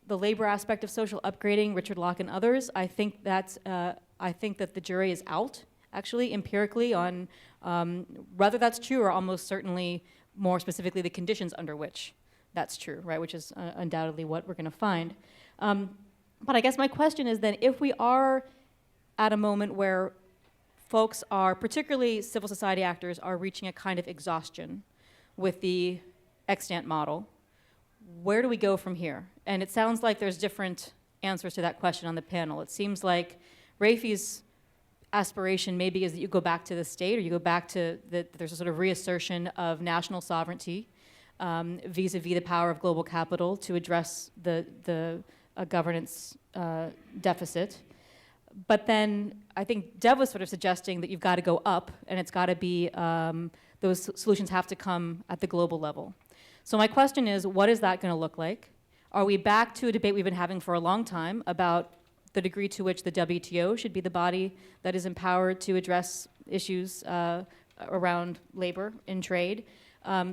the labor aspect of social upgrading, Richard Locke and others. I think that the jury is out, actually, empirically, on whether that's true or almost certainly more specifically the conditions under which that's true, right, which is undoubtedly what we're going to find. But I guess my question is then, if we are at a moment where folks are, particularly civil society actors, are reaching a kind of exhaustion with the extant model, where do we go from here? And it sounds like there's different answers to that question on the panel. It seems like Rafi's aspiration maybe is that you go back to the state, or you go back to there's a sort of reassertion of national sovereignty vis-a-vis the power of global capital to address the governance deficit. But then I think Dev was sort of suggesting that you've got to go up, and it's got to be, those solutions have to come at the global level. So my question is, what is that going to look like? Are we back to a debate we've been having for a long time about the degree to which the WTO should be the body that is empowered to address issues around labor in trade?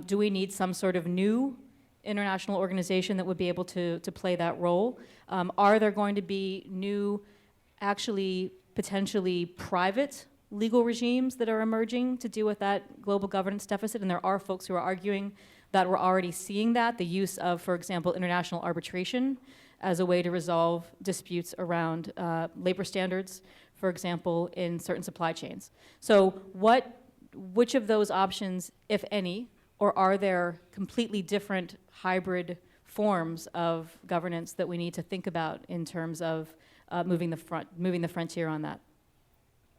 Do we need some sort of new international organization that would be able to play that role? Are there going to be new, actually potentially private legal regimes that are emerging to deal with that global governance deficit? And there are folks who are arguing that we're already seeing that, the use of, for example, international arbitration as a way to resolve disputes around labor standards, for example, in certain supply chains. So which of those options, if any, or are there completely different hybrid forms of governance that we need to think about in terms of moving the frontier on that?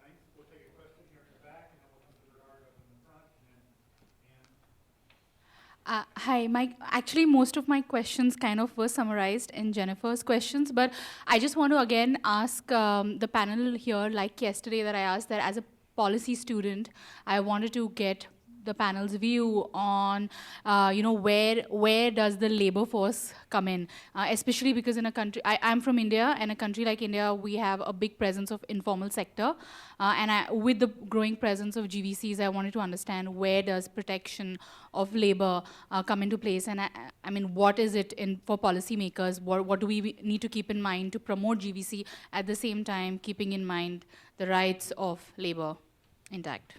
Thanks. We'll take a question here in the back, and then we'll come to Bernardo in the front, and then Hi, actually most of my questions kind of were summarized in Jennifer's questions, but I just want to again ask the panel here, like yesterday that I asked, that as a policy student, I wanted to get the panel's view on, where does the labor force come in? Especially because in a country, I'm from India, and a country like India, we have a big presence of informal sector. With the growing presence of GVCs, I wanted to understand where does protection of labor come into place? And I mean, what is it for policymakers? What do we need to keep in mind to promote GVC at the same time, keeping in mind the rights of labor intact?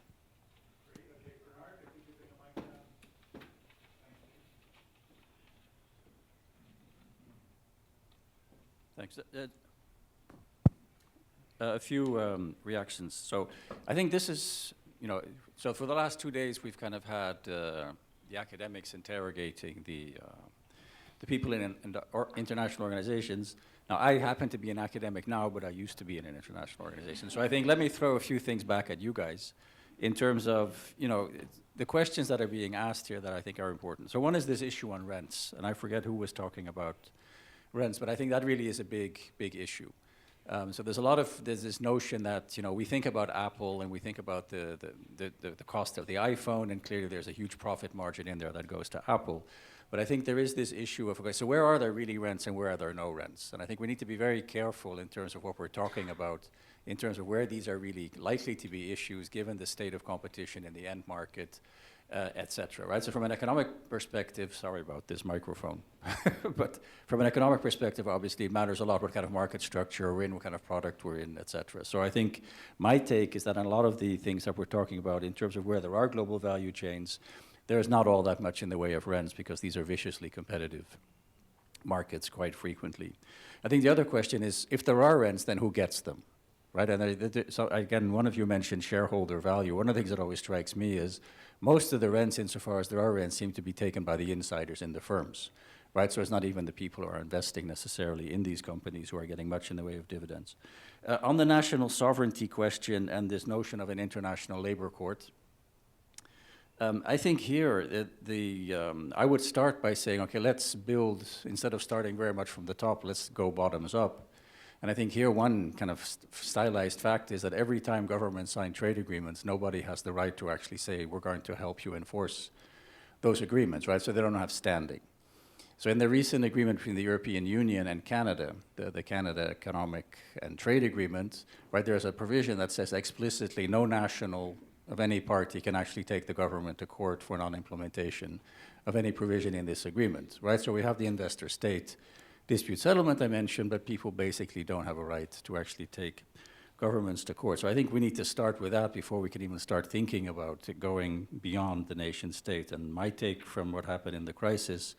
Thanks. A few reactions. So I think this is, so for the last 2 days, we've kind of had the academics interrogating the people in international organizations. Now, I happen to be an academic now, but I used to be in an international organization. So I think let me throw a few things back at you guys in terms of, the questions that are being asked here that I think are important. So one is this issue on rents, and I forget who was talking about rents, but I think that really is a big issue. So there's this notion that, we think about Apple and we think about the cost of the iPhone, and clearly there's a huge profit margin in there that goes to Apple. But I think there is this issue of, okay, so where are there really rents and where are there no rents? And I think we need to be very careful in terms of what we're talking about, in terms of where these are really likely to be issues given the state of competition in the end market, et cetera, right? So from an economic perspective, sorry about this microphone, but from an economic perspective, obviously it matters a lot what kind of market structure we're in, what kind of product we're in, et cetera. So I think my take is that on a lot of the things that we're talking about in terms of where there are global value chains, there's not all that much in the way of rents because these are viciously competitive markets quite frequently. I think the other question is, if there are rents, then who gets them? right? And so again, one of you mentioned shareholder value. One of the things that always strikes me is most of the rents, insofar as there are rents, seem to be taken by the insiders in the firms, right? So it's not even the people who are investing necessarily in these companies who are getting much in the way of dividends. On the national sovereignty question and this notion of an international labor court, I think here I would start by saying, okay, let's build, instead of starting very much from the top, let's go bottoms up. And I think here one kind of stylized fact is that every time governments sign trade agreements, nobody has the right to actually say, we're going to help you enforce those agreements, right? So they don't have standing. So in the recent agreement between the European Union and Canada, the Canada Economic and Trade Agreement, right, there's a provision that says explicitly no national of any party can actually take the government to court for non-implementation of any provision in this agreement, right? So we have the investor-state dispute settlement I mentioned, but people basically don't have a right to actually take governments to court. So I think we need to start with that before we can even start thinking about going beyond the nation state. And my take from what happened in the crisis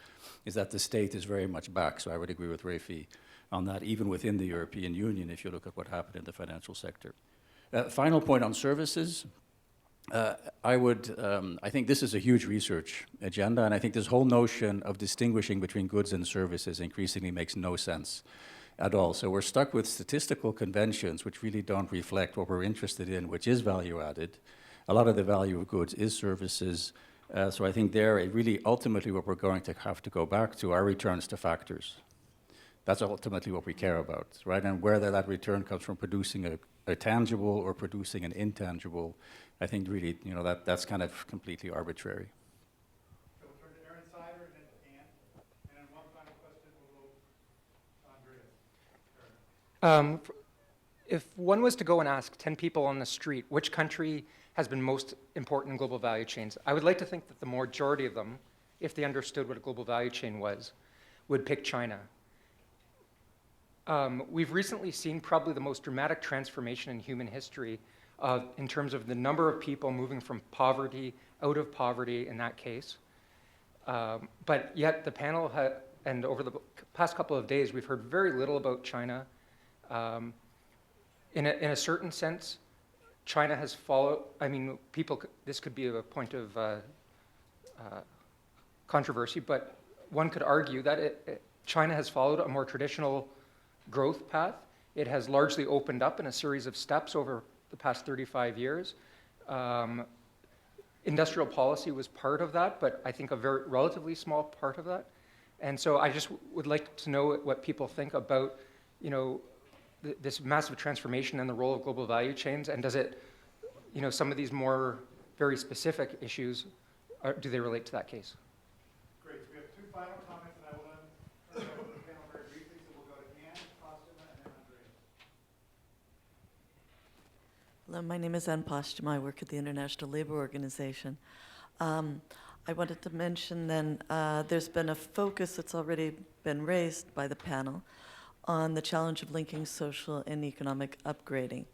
is that the state is very much back. So I would agree with Rafi on that, even within the European Union, if you look at what happened in the financial sector. Final point on services. I think this is a huge research agenda, and I think this whole notion of distinguishing between goods and services increasingly makes no sense at all. So we're stuck with statistical conventions which really don't reflect what we're interested in, which is value added. A lot of the value of goods is services. So I think there, really ultimately what we're going to have to go back to are returns to factors. That's ultimately what we care about, right? And whether that return comes from producing a tangible or producing an intangible, I think really, that's kind of completely arbitrary. So we'll turn to Aaron Sider and then to Ann. And then one final question, we'll go to Andreas. If one was to go and ask 10 people on the street which country has been most important in global value chains, I would like to think that the majority of them, if they understood what a global value chain was, would pick China. We've recently seen probably the most dramatic transformation in human history in terms of the number of people moving from poverty, out of poverty in that case. But yet the panel and over the past couple of days, we've heard very little about China. In a certain sense, China has followed, this could be a point of controversy, but one could argue that China has followed a more traditional growth path. It has largely opened up in a series of steps over the past 35 years. Industrial policy was part of that, but I think a very relatively small part of that. And so I just would like to know what people think about, this massive transformation and the role of global value chains, and does it, some of these more very specific issues, do they relate to that case? Great. So we have two final comments, and I will then turn it over to the panel very briefly. So we'll go to Ann, Postuma, and then Andreas. Hello, my name is Ann Postuma. I work at the International Labour Organization. I wanted to mention then there's been a focus that's already been raised by the panel on the challenge of linking social and economic upgrading.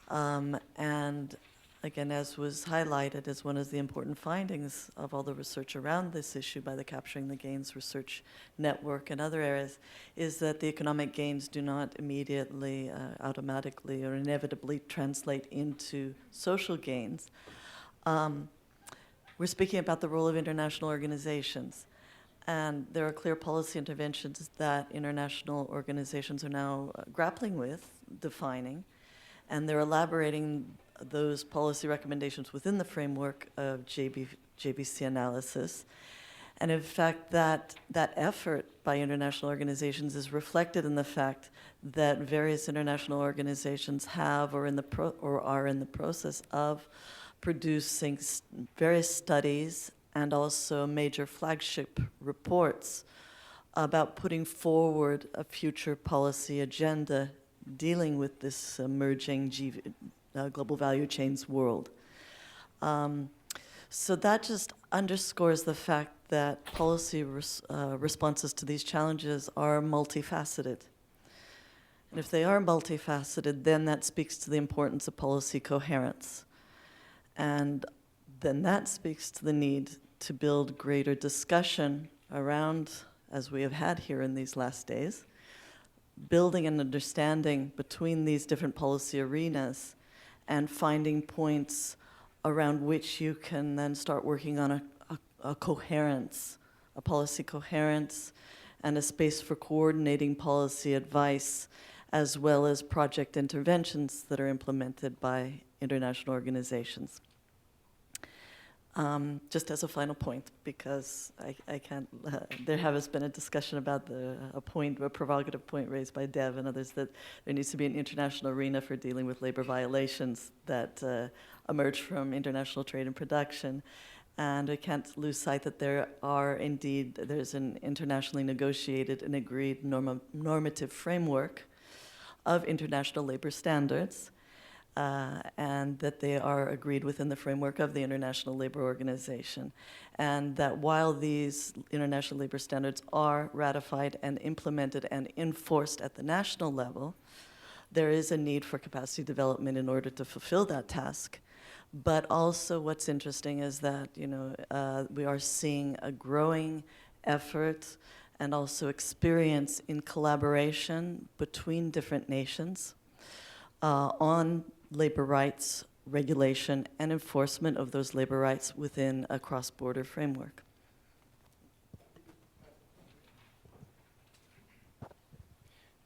And again, as was highlighted as one of the important findings of all the research around this issue by the Capturing the Gains Research Network and other areas, is that the economic gains do not immediately, automatically, or inevitably translate into social gains. We're speaking about the role of international organizations. And there are clear policy interventions that international organizations are now grappling with, defining, and they're elaborating those policy recommendations within the framework of JBC analysis. And in fact, that effort by international organizations is reflected in the fact that various international organizations have or are in the process of producing various studies and also major flagship reports about putting forward a future policy agenda dealing with this emerging global value chains world. So that just underscores the fact that policy responses to these challenges are multifaceted. And if they are multifaceted, then that speaks to the importance of policy coherence. And then that speaks to the need to build greater discussion around, as we have had here in these last days, building an understanding between these different policy arenas and finding points around which you can then start working on a coherence, a policy coherence, and a space for coordinating policy advice, as well as project interventions that are implemented by international organizations. Just as a final point, because I can't, there has been a discussion about a provocative point raised by Dev and others, that there needs to be an international arena for dealing with labor violations that emerge from international trade and production. And I can't lose sight that there's an internationally negotiated and agreed normative framework of international labor standards, and that they are agreed within the framework of the International Labor Organization. And that while these international labor standards are ratified and implemented and enforced at the national level, there is a need for capacity development in order to fulfill that task. But also what's interesting is that, we are seeing a growing effort and also experience in collaboration between different nations on labor rights, regulation, and enforcement of those labor rights within a cross-border framework.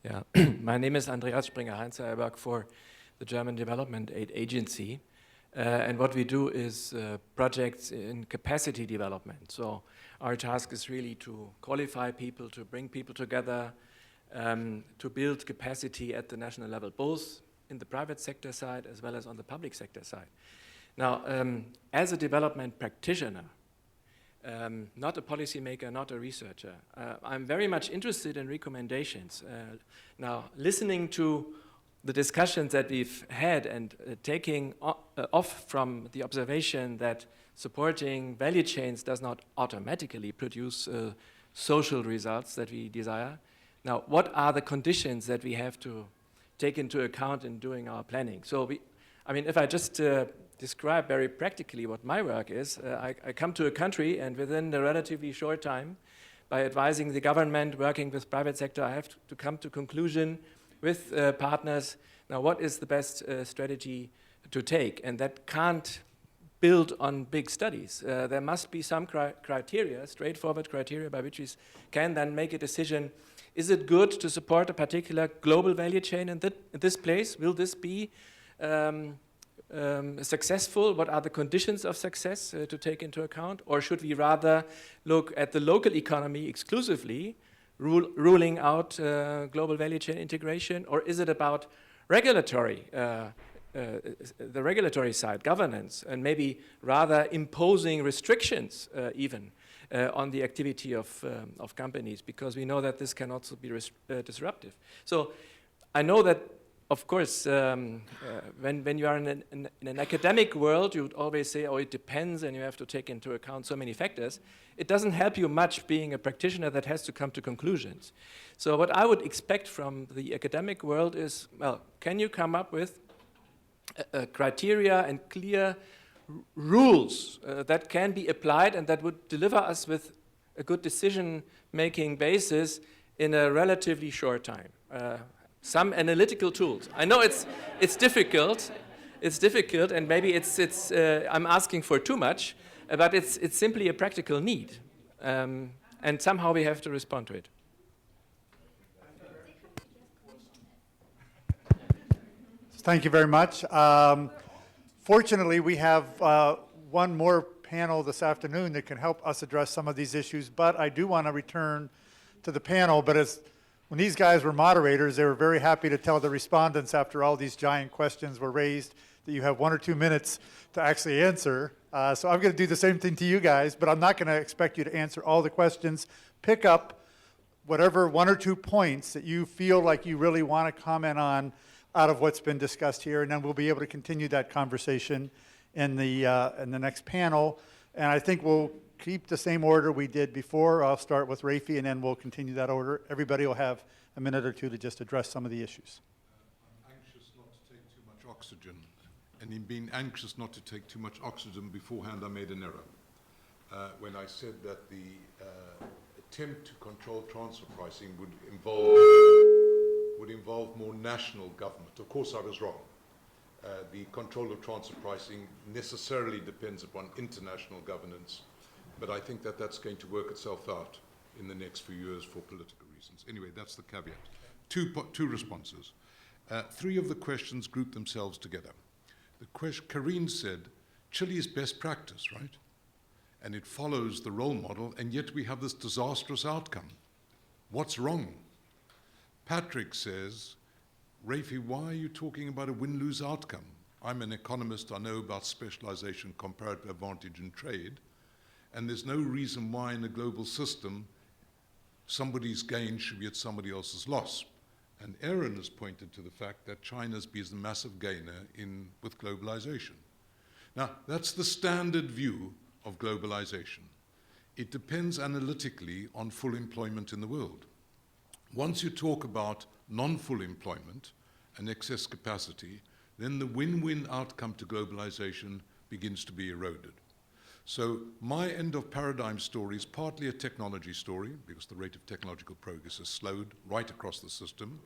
Yeah, my name is Andreas Springer-Heinze. I work for the German Development Aid Agency. And what we do is projects in capacity development. So our task is really to qualify people, to bring people together, to build capacity at the national level, both in the private sector side as well as on the public sector side. Now, as a development practitioner, not a policymaker, not a researcher, I'm very much interested in recommendations. Now, listening to the discussions that we've had and taking off from the observation that supporting value chains does not automatically produce social results that we desire. Now, what are the conditions that we have to take into account in doing our planning? So if I just describe very practically what my work is, I come to a country, and within a relatively short time, by advising the government, working with private sector, I have to come to conclusion with partners. Now, what is the best strategy to take? And that can't build on big studies. There must be some criteria, straightforward criteria, by which we can then make a decision. Is it good to support a particular global value chain in this place? Will this be successful? What are the conditions of success to take into account? Or should we rather look at the local economy exclusively, ruling out global value chain integration? Or is it about regulatory, the regulatory side, governance, and maybe rather imposing restrictions even on the activity of companies, because we know that this can also be disruptive. So I know that, of course, when you are in an academic world, you would always say, oh, it depends, and you have to take into account so many factors. It doesn't help you much being a practitioner that has to come to conclusions. So what I would expect from the academic world is, well, can you come up with criteria and clear rules that can be applied and that would deliver us with a good decision-making basis in a relatively short time? Some analytical tools. I know it's difficult. It's difficult, and maybe I'm asking for too much, but it's simply a practical need, and somehow we have to respond to it. Thank you very much. Fortunately, we have one more panel this afternoon that can help us address some of these issues, but I do want to return to the panel. But when these guys were moderators, they were very happy to tell the respondents, after all these giant questions were raised, that you have 1 or 2 minutes to actually answer. So I'm going to do the same thing to you guys, but I'm not going to expect you to answer all the questions. Pick up whatever 1 or 2 points that you feel like you really want to comment on out of what's been discussed here, and then we'll be able to continue that conversation in the next panel. And I think we'll keep the same order we did before. I'll start with Rafi, and then we'll continue that order. Everybody will have a minute or two to just address some of the issues. I'm anxious not to take too much oxygen. And in being anxious not to take too much oxygen beforehand, I made an error when I said that the attempt to control transfer pricing would involve would involve more national government. Of course, I was wrong. The control of transfer pricing necessarily depends upon international governance, but I think that that's going to work itself out in the next few years for political reasons. Anyway, that's the caveat. Two responses. Three of the questions group themselves together. Karine said, Chile is best practice, right? And it follows the role model, and yet we have this disastrous outcome. What's wrong? Patrick says, Rafi, why are you talking about a win-lose outcome? I'm an economist, I know about specialization, comparative advantage in trade, and there's no reason why in a global system somebody's gain should be at somebody else's loss. And Aaron has pointed to the fact that China's been a massive gainer with globalization. Now, that's the standard view of globalization. It depends analytically on full employment in the world. Once you talk about non-full employment and excess capacity, then the win-win outcome to globalization begins to be eroded. So my end of paradigm story is partly a technology story, because the rate of technological progress has slowed right across the system.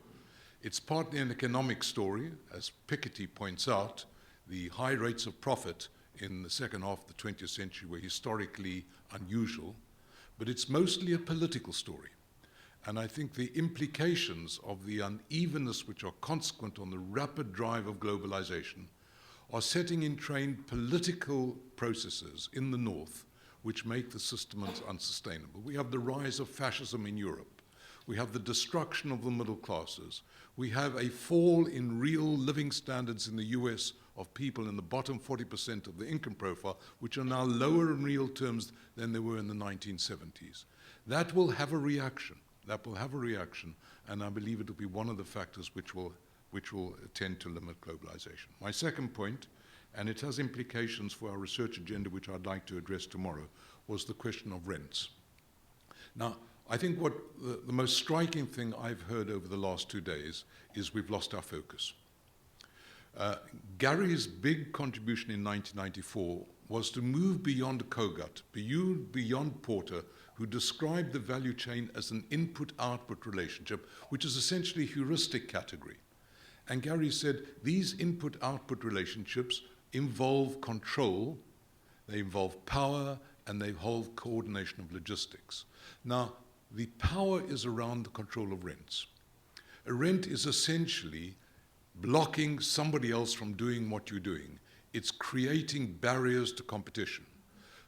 It's partly an economic story, as Piketty points out. The high rates of profit in the second half of the 20th century were historically unusual, but it's mostly a political story. And I think the implications of the unevenness which are consequent on the rapid drive of globalization are setting in train political processes in the North which make the system unsustainable. We have the rise of fascism in Europe. We have the destruction of the middle classes. We have a fall in real living standards in the US of people in the bottom 40% of the income profile, which are now lower in real terms than they were in the 1970s. That will have a reaction. That will have a reaction, and I believe it will be one of the factors which will tend to limit globalization. My second point, and it has implications for our research agenda, which I'd like to address tomorrow, was the question of rents. Now, I think what the most striking thing I've heard over the last 2 days is we've lost our focus. Gary's big contribution in 1994 was to move beyond Kogut, beyond Porter, who described the value chain as an input-output relationship, which is essentially a heuristic category. And Gary said these input-output relationships involve control, they involve power, and they involve coordination of logistics. Now, the power is around the control of rents. A rent is essentially blocking somebody else from doing what you're doing. It's creating barriers to competition.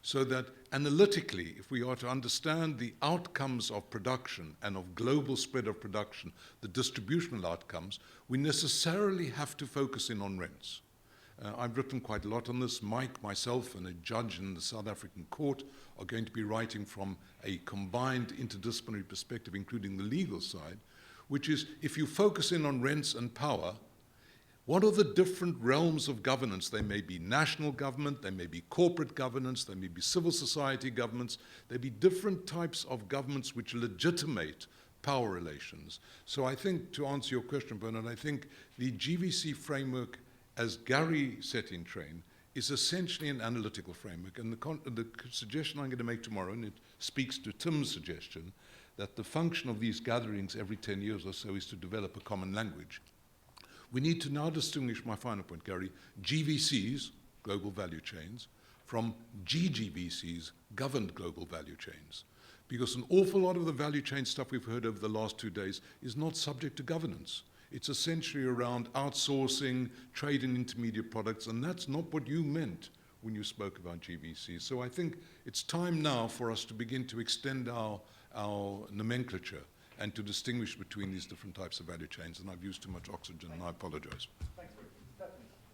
So that analytically, if we are to understand the outcomes of production and of global spread of production, the distributional outcomes, we necessarily have to focus in on rents. I've written quite a lot on this. Mike, myself, and a judge in the South African court are going to be writing from a combined interdisciplinary perspective, including the legal side, which is if you focus in on rents and power, what are the different realms of governance? They may be national government, they may be corporate governance, they may be civil society governments, there may be different types of governments which legitimate power relations. So I think, to answer your question, Bernard, I think the GVC framework, as Gary set in train, is essentially an analytical framework. And the suggestion I'm going to make tomorrow, and it speaks to Tim's suggestion, that the function of these gatherings every 10 years or so is to develop a common language. We need to now distinguish, my final point, Gary, GVCs, global value chains, from GGVCs, governed global value chains. Because an awful lot of the value chain stuff we've heard over the last 2 days is not subject to governance. It's essentially around outsourcing, trade in intermediate products, and that's not what you meant when you spoke about GVCs. So I think it's time now for us to begin to extend our nomenclature and to distinguish between these different types of value chains. And I've used too much oxygen, and I apologize. Thanks,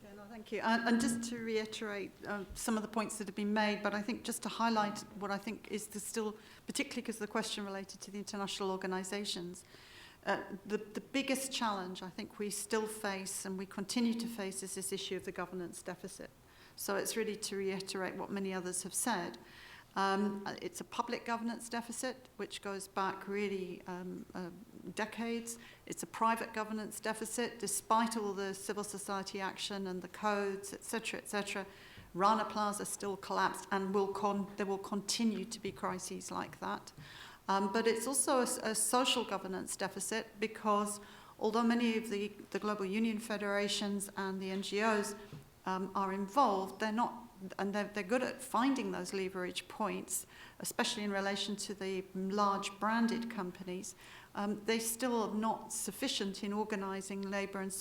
yeah, no, thank you. And just to reiterate some of the points that have been made, but I think just to highlight what I think is still, particularly because of the question related to the international organizations, the biggest challenge I think we still face and we continue to face is this issue of the governance deficit. So it's really to reiterate what many others have said. It's a public governance deficit, which goes back really decades. It's a private governance deficit, despite all the civil society action and the codes, et cetera, Rana Plaza still collapsed, and there will continue to be crises like that. But it's also a social governance deficit, because although many of the global union federations and the NGOs are involved, they're not, and they're good at finding those leverage points, especially in relation to the large branded companies. They still are not sufficient in organising labour and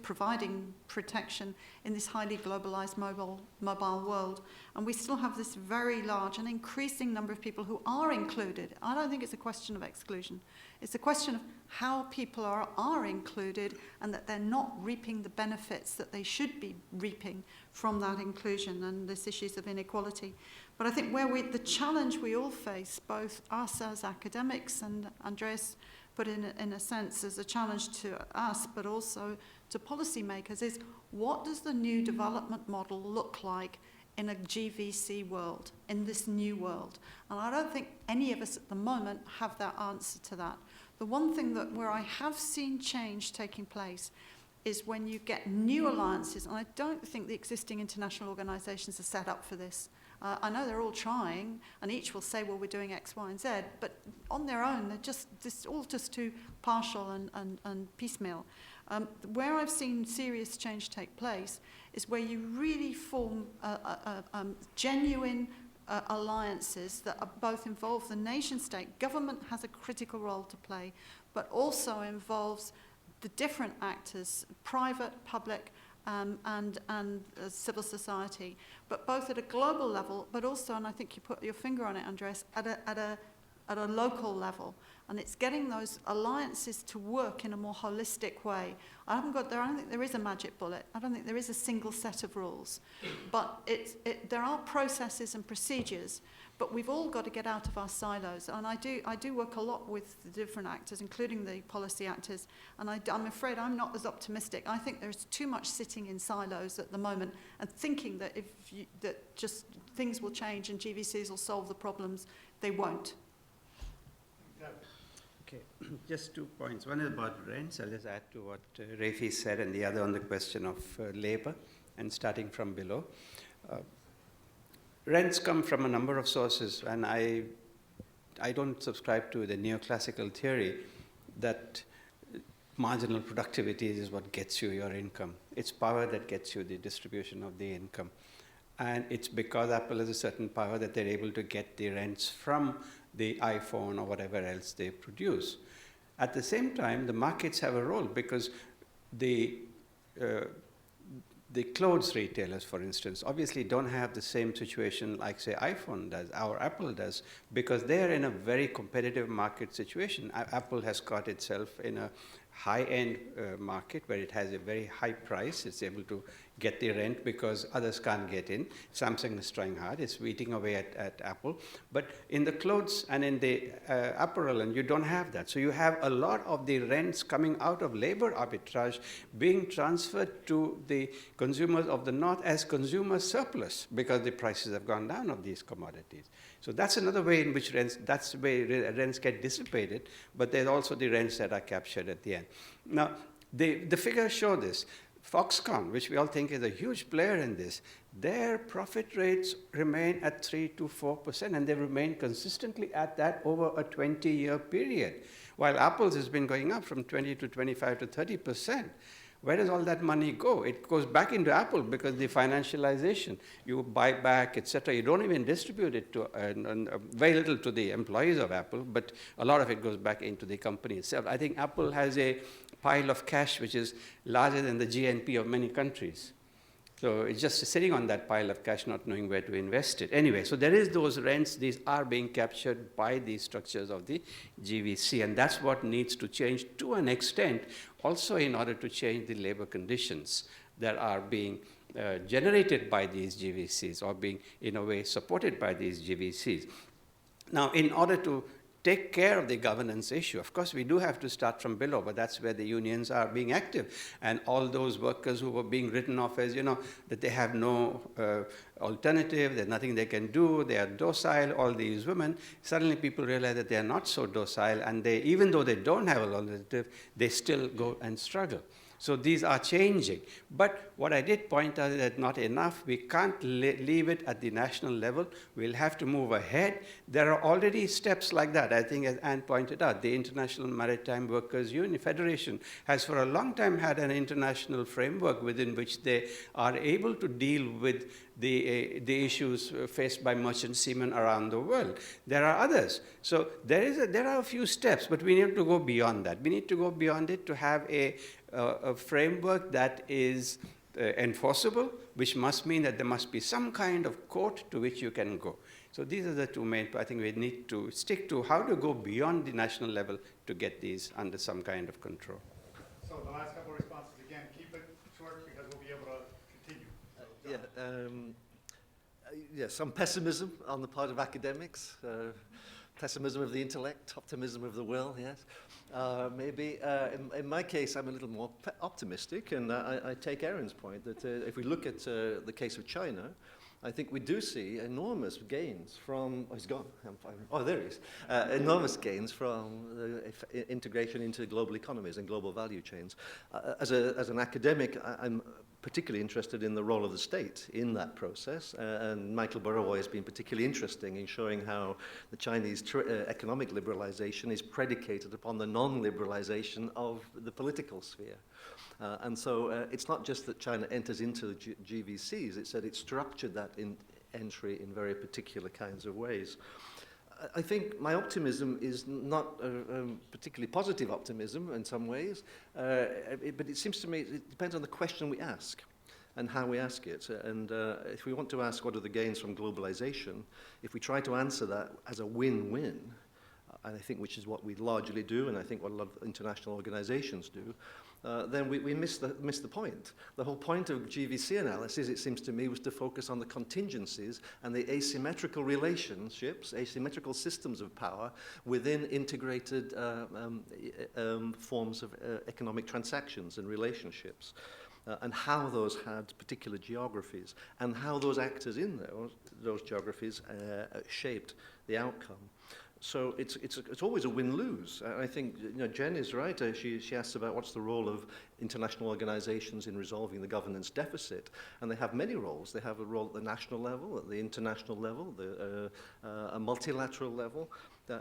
providing protection in this highly globalised mobile world. And we still have this very large and increasing number of people who are included. I don't think it's a question of exclusion. It's a question of how people are included and that they're not reaping the benefits that they should be reaping from that inclusion and this issues of inequality. But I think the challenge we all face, both us as academics and Andreas put in a sense as a challenge to us, but also to policymakers, is what does the new development model look like in a GVC world, in this new world? And I don't think any of us at the moment have that answer to that. The one thing where I have seen change taking place is when you get new alliances, and I don't think the existing international organisations are set up for this. I know they're all trying, and each will say, well, we're doing X, Y, and Z, but on their own, they're all just too partial and piecemeal. Where I've seen serious change take place is where you really form genuine alliances that are both involve the nation state. Government has a critical role to play, but also involves the different actors, private, public, and civil society, but both at a global level, but also, and I think you put your finger on it, Andreas, at a local level. And it's getting those alliances to work in a more holistic way. I don't think there is a magic bullet. I don't think there is a single set of rules. But there are processes and procedures, but we've all got to get out of our silos. And I do work a lot with the different actors, including the policy actors, and I'm afraid I'm not as optimistic. I think there's too much sitting in silos at the moment and thinking that that just things will change and GVCs will solve the problems. They won't. Okay, just 2 points. One is about rents. I'll just add to what Rafi said, and the other on the question of labor and starting from below. Rents come from a number of sources, and I don't subscribe to the neoclassical theory that marginal productivity is what gets you your income. It's power that gets you the distribution of the income. And it's because Apple has a certain power that they're able to get the rents from the iPhone or whatever else they produce. At the same time, the markets have a role because the clothes retailers, for instance, obviously don't have the same situation like, say, iPhone does or Apple does, because they're in a very competitive market situation. Apple has got itself in a high-end market where it has a very high price. It's able to get the rent because others can't get in. Samsung is trying hard. It's eating away at Apple. But in the clothes and in the apparel, and you don't have that. So you have a lot of the rents coming out of labor arbitrage being transferred to the consumers of the North as consumer surplus because the prices have gone down of these commodities. So that's another way in which that's the way rents get dissipated, but there's also the rents that are captured at the end. Now, the figures show this. Foxconn, which we all think is a huge player in this, their profit rates remain at 3 to 4%, and they remain consistently at that over a 20-year period, while Apple's has been going up from 20 to 25 to 30%. Where does all that money go? It goes back into Apple because the financialization, you buy back, etc. You don't even distribute it to, very little to the employees of Apple, but a lot of it goes back into the company itself. I think Apple has a pile of cash which is larger than the GNP of many countries. So it's just sitting on that pile of cash, not knowing where to invest it. Anyway, so there is those rents. These are being captured by these structures of the GVC, and that's what needs to change to an extent, also in order to change the labor conditions that are being generated by these GVCs or being, in a way, supported by these GVCs. Now, in order to take care of the governance issue. Of course, we do have to start from below, but that's where the unions are being active. And all those workers who were being written off as, that they have no alternative, there's nothing they can do, they are docile, all these women, suddenly people realize that they are not so docile, and even though they don't have an alternative, they still go and struggle. So these are changing. But what I did point out is that not enough. We can't leave it at the national level. We'll have to move ahead. There are already steps like that. I think, as Anne pointed out, the International Maritime Workers Union Federation has for a long time had an international framework within which they are able to deal with the issues faced by merchant seamen around the world. There are others. So there are a few steps, but we need to go beyond that. We need to go beyond it to have a framework that is enforceable, which must mean that there must be some kind of court to which you can go. So these are the two main, I think we need to stick to how to go beyond the national level to get these under some kind of control. So the last couple of responses, again, keep it short because we'll be able to continue. Yeah, some pessimism on the part of academics, pessimism of the intellect, optimism of the will, yes. Maybe in my case, I'm a little more optimistic, and I take Erin's point that if we look at the case of China, I think we do see enormous gains from, oh, he's gone. Oh, there he is. Enormous gains from integration into global economies and global value chains. As an academic, I'm particularly interested in the role of the state in that process, and Michael Burawoy has been particularly interesting in showing how the Chinese economic liberalization is predicated upon the non-liberalization of the political sphere. And so it's not just that China enters into the GVCs, it's that it's structured that entry in very particular kinds of ways. I think my optimism is not a particularly positive optimism in some ways, but it seems to me it depends on the question we ask and how we ask it. And if we want to ask what are the gains from globalization, if we try to answer that as a win-win, and I think which is what we largely do, and I think what a lot of international organizations do, then we miss the point. The whole point of GVC analysis, it seems to me, was to focus on the contingencies and the asymmetrical relationships, asymmetrical systems of power within integrated forms of economic transactions and relationships, and how those had particular geographies, and how those actors in those geographies shaped the outcome. So it's always a win-lose. I think Jen is right. She asks about what's the role of international organizations in resolving the governance deficit, and they have many roles. They have a role at the national level, at the international level, a multilateral level,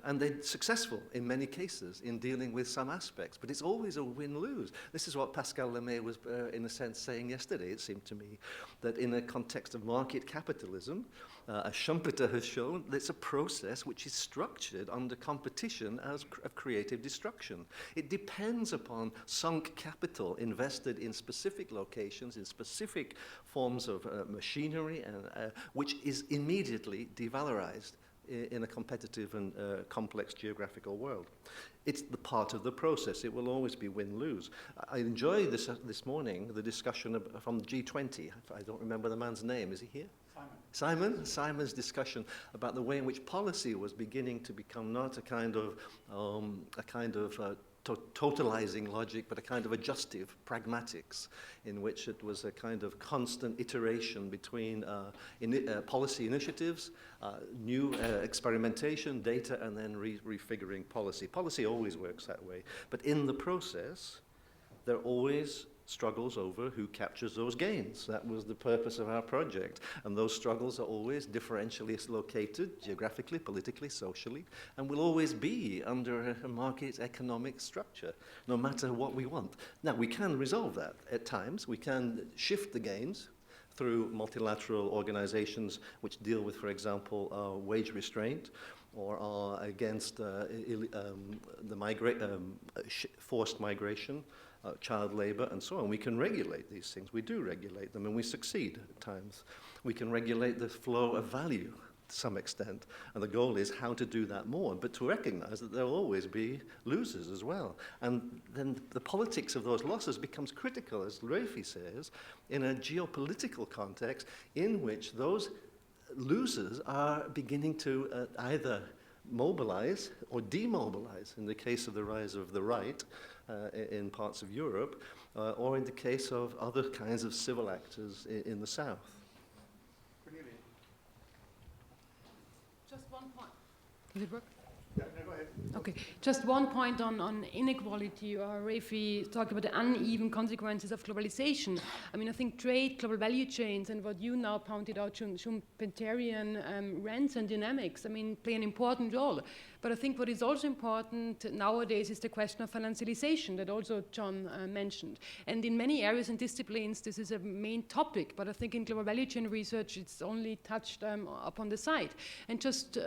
and they're successful in many cases in dealing with some aspects. But it's always a win-lose. This is what Pascal Lemay was, in a sense, saying yesterday. It seemed to me that in a context of market capitalism, as Schumpeter has shown, it's a process which is structured under competition of creative destruction. It depends upon sunk capital invested in specific locations, in specific forms of machinery, and which is immediately devalorized in a competitive and complex geographical world. It's the part of the process. It will always be win-lose. I enjoyed this morning the discussion from the G20. I don't remember the man's name. Is he here? Simon's discussion about the way in which policy was beginning to become not a kind of totalizing logic, but a kind of adjustive pragmatics, in which it was a kind of constant iteration between policy initiatives, new experimentation, data, and then refiguring policy. Policy always works that way, but in the process, there are always struggles over who captures those gains. That was the purpose of our project. And those struggles are always differentially located, geographically, politically, socially, and will always be under a market economic structure, no matter what we want. Now, we can resolve that at times. We can shift the gains through multilateral organizations which deal with, for example, wage restraint, or are against forced migration, child labor, and so on. We can regulate these things. We do regulate them, and we succeed at times. We can regulate the flow of value to some extent, and the goal is how to do that more, but to recognize that there will always be losers as well. And then the politics of those losses becomes critical, as Rafi says, in a geopolitical context in which those losers are beginning to either mobilize or demobilize, in the case of the rise of the right in parts of Europe, or in the case of other kinds of civil actors in the South. Just one point. Does it work? Okay, just one point on inequality. Rafi talked about the uneven consequences of globalization. I mean, I think trade, global value chains, and what you now pointed out, Schumpeterian rents and dynamics, I mean, play an important role. But I think what is also important nowadays is the question of financialization that also John mentioned. And in many areas and disciplines, this is a main topic, but I think in global value chain research, it's only touched upon the side. And just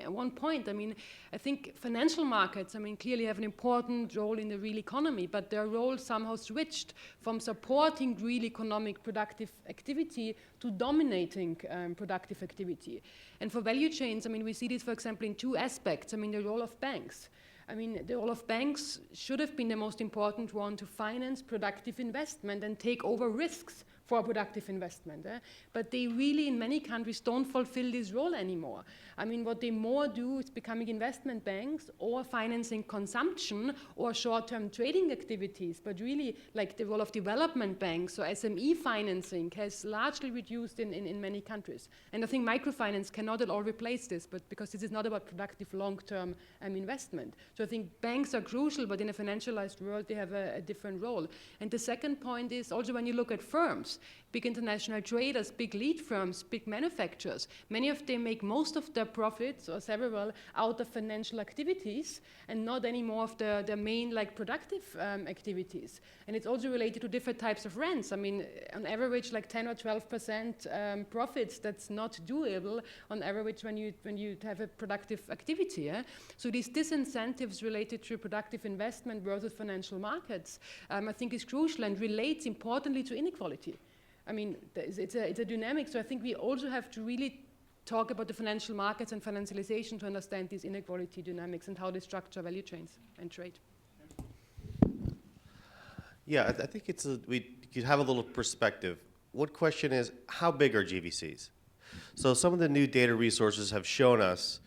one point, I mean, I think financial markets, I mean, clearly have an important role in the real economy, but their role somehow switched from supporting real economic productive activity to dominating productive activity. And for value chains, I mean, we see this, for example, in two aspects. I mean, the role of banks. I mean, the role of banks should have been the most important one to finance productive investment and take over risks for productive investment. But they really, in many countries, don't fulfill this role anymore. I mean, what they more do is becoming investment banks or financing consumption or short-term trading activities. But really, like the role of development banks or SME financing has largely reduced in many countries. And I think microfinance cannot at all replace this, but because this is not about productive long-term investment. So I think banks are crucial, but in a financialized world, they have a different role. And the second point is also when you look at firms, big international traders, big lead firms, big manufacturers, many of them make most of their profits, or several, out of financial activities and not anymore of their main like productive activities. And it's also related to different types of rents. I mean, on average, like 10 or 12% profits, that's not doable on average when you have a productive activity. So these disincentives related to productive investment versus financial markets, I think is crucial and relates importantly to inequality. I mean, it's a dynamic, so I think we also have to really talk about the financial markets and financialization to understand these inequality dynamics and how they structure value chains and trade. Yeah, I think we could have a little perspective. One question is, how big are GVCs? So some of the new data resources have shown us,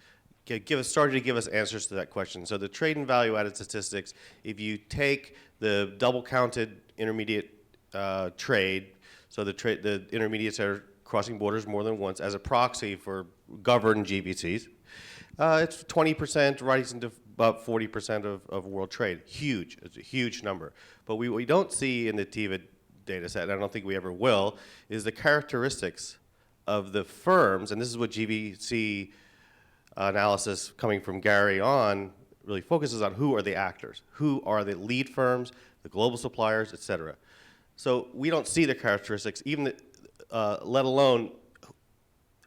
started to give us answers to that question. So the trade and value-added statistics, if you take the double-counted intermediate trade, so the intermediates are crossing borders more than once as a proxy for governed GVCs. It's 20%, rising to about 40% of world trade. Huge. It's a huge number. But what we don't see in the TIVA data set, and I don't think we ever will, is the characteristics of the firms, and this is what GVC analysis coming from Gary on really focuses on: who are the actors? Who are the lead firms, the global suppliers, et cetera. So we don't see the characteristics, even let alone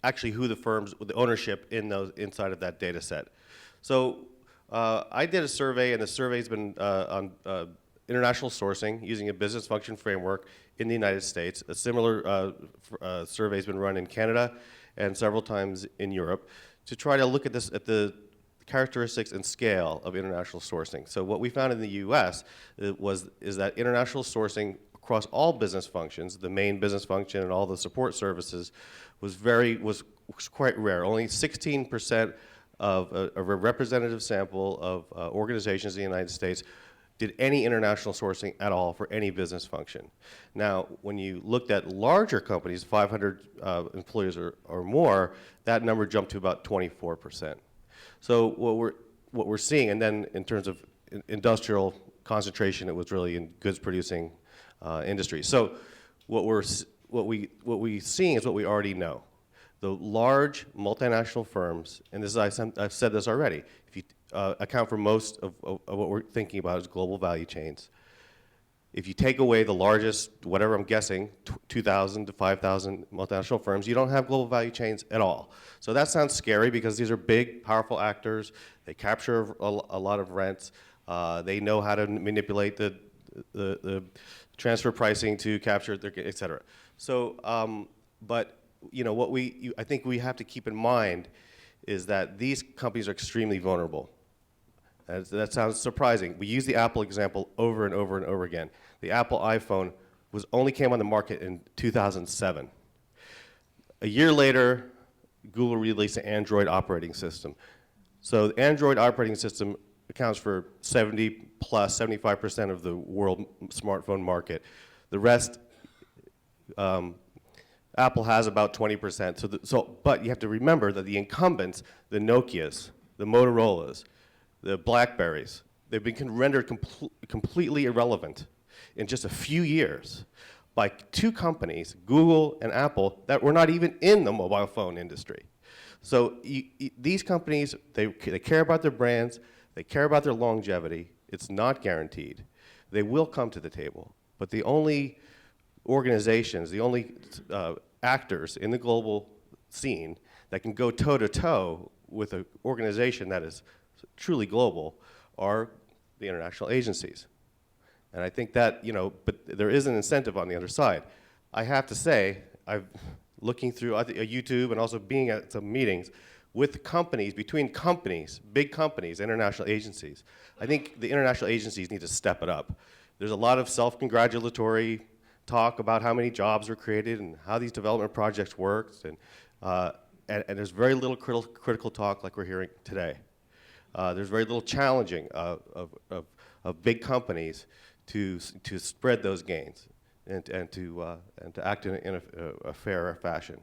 actually who the firms with the ownership inside of that data set. So I did a survey, and the survey's been on international sourcing using a business function framework in the United States. A similar survey's been run in Canada and several times in Europe to try to look at the characteristics and scale of international sourcing. So what we found in the U.S. is that international sourcing across all business functions, the main business function and all the support services, was quite rare. Only 16% of a representative sample of organizations in the United States did any international sourcing at all for any business function. Now, when you looked at larger companies, 500 employees or more, that number jumped to about 24%. So what we're seeing, and then in terms of industrial concentration, it was really in goods producing industry. So what we seeing is what we already know. The large multinational firms, and this is, I've said this already, if you account for most of what we're thinking about is global value chains. If you take away the largest, whatever I'm guessing, 2,000 to 5,000 multinational firms, you don't have global value chains at all. So that sounds scary because these are big, powerful actors. They capture a lot of rents. They know how to manipulate the transfer pricing to capture, et cetera. So, but you know, I think we have to keep in mind is that these companies are extremely vulnerable. That sounds surprising. We use the Apple example over and over and over again. The Apple iPhone only came on the market in 2007. A year later, Google released an Android operating system. So the Android operating system accounts for 75% of the world smartphone market. The rest, Apple has about 20%. But you have to remember that the incumbents, the Nokias, the Motorola's, the Blackberries, they've been rendered completely irrelevant in just a few years by two companies, Google and Apple, that were not even in the mobile phone industry. So these companies, they care about their brands, they care about their longevity. It's not guaranteed. They will come to the table, but the only organizations, the only actors in the global scene that can go toe-to-toe with an organization that is truly global are the international agencies. And I think that, but there is an incentive on the other side. I have to say, looking through YouTube and also being at some meetings with companies, between companies, big companies, international agencies, I think the international agencies need to step it up. There's a lot of self-congratulatory talk about how many jobs were created and how these development projects worked, and there's very little critical talk like we're hearing today. There's very little challenging of big companies to spread those gains and to act in a fairer fashion.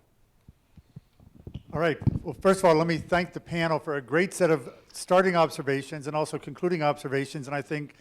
All right. Well, first of all, let me thank the panel for a great set of starting observations and also concluding observations. And I think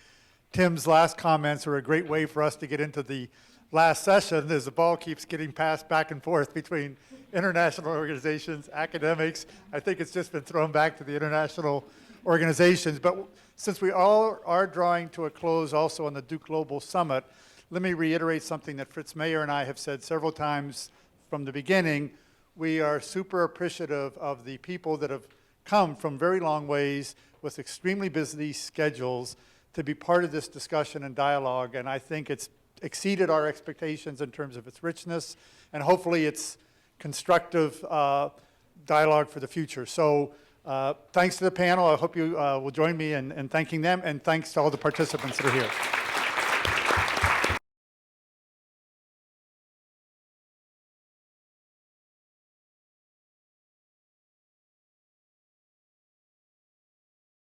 Tim's last comments are a great way for us to get into the last session as the ball keeps getting passed back and forth between international organizations, academics. I think it's just been thrown back to the international organizations. But since we all are drawing to a close also on the Duke Global Summit, let me reiterate something that Fritz Mayer and I have said several times from the beginning. We are super appreciative of the people that have come from very long ways with extremely busy schedules to be part of this discussion and dialogue, and I think it's exceeded our expectations in terms of its richness, and hopefully it's constructive dialogue for the future. So thanks to the panel. I hope you will join me in thanking them, and thanks to all the participants that are here.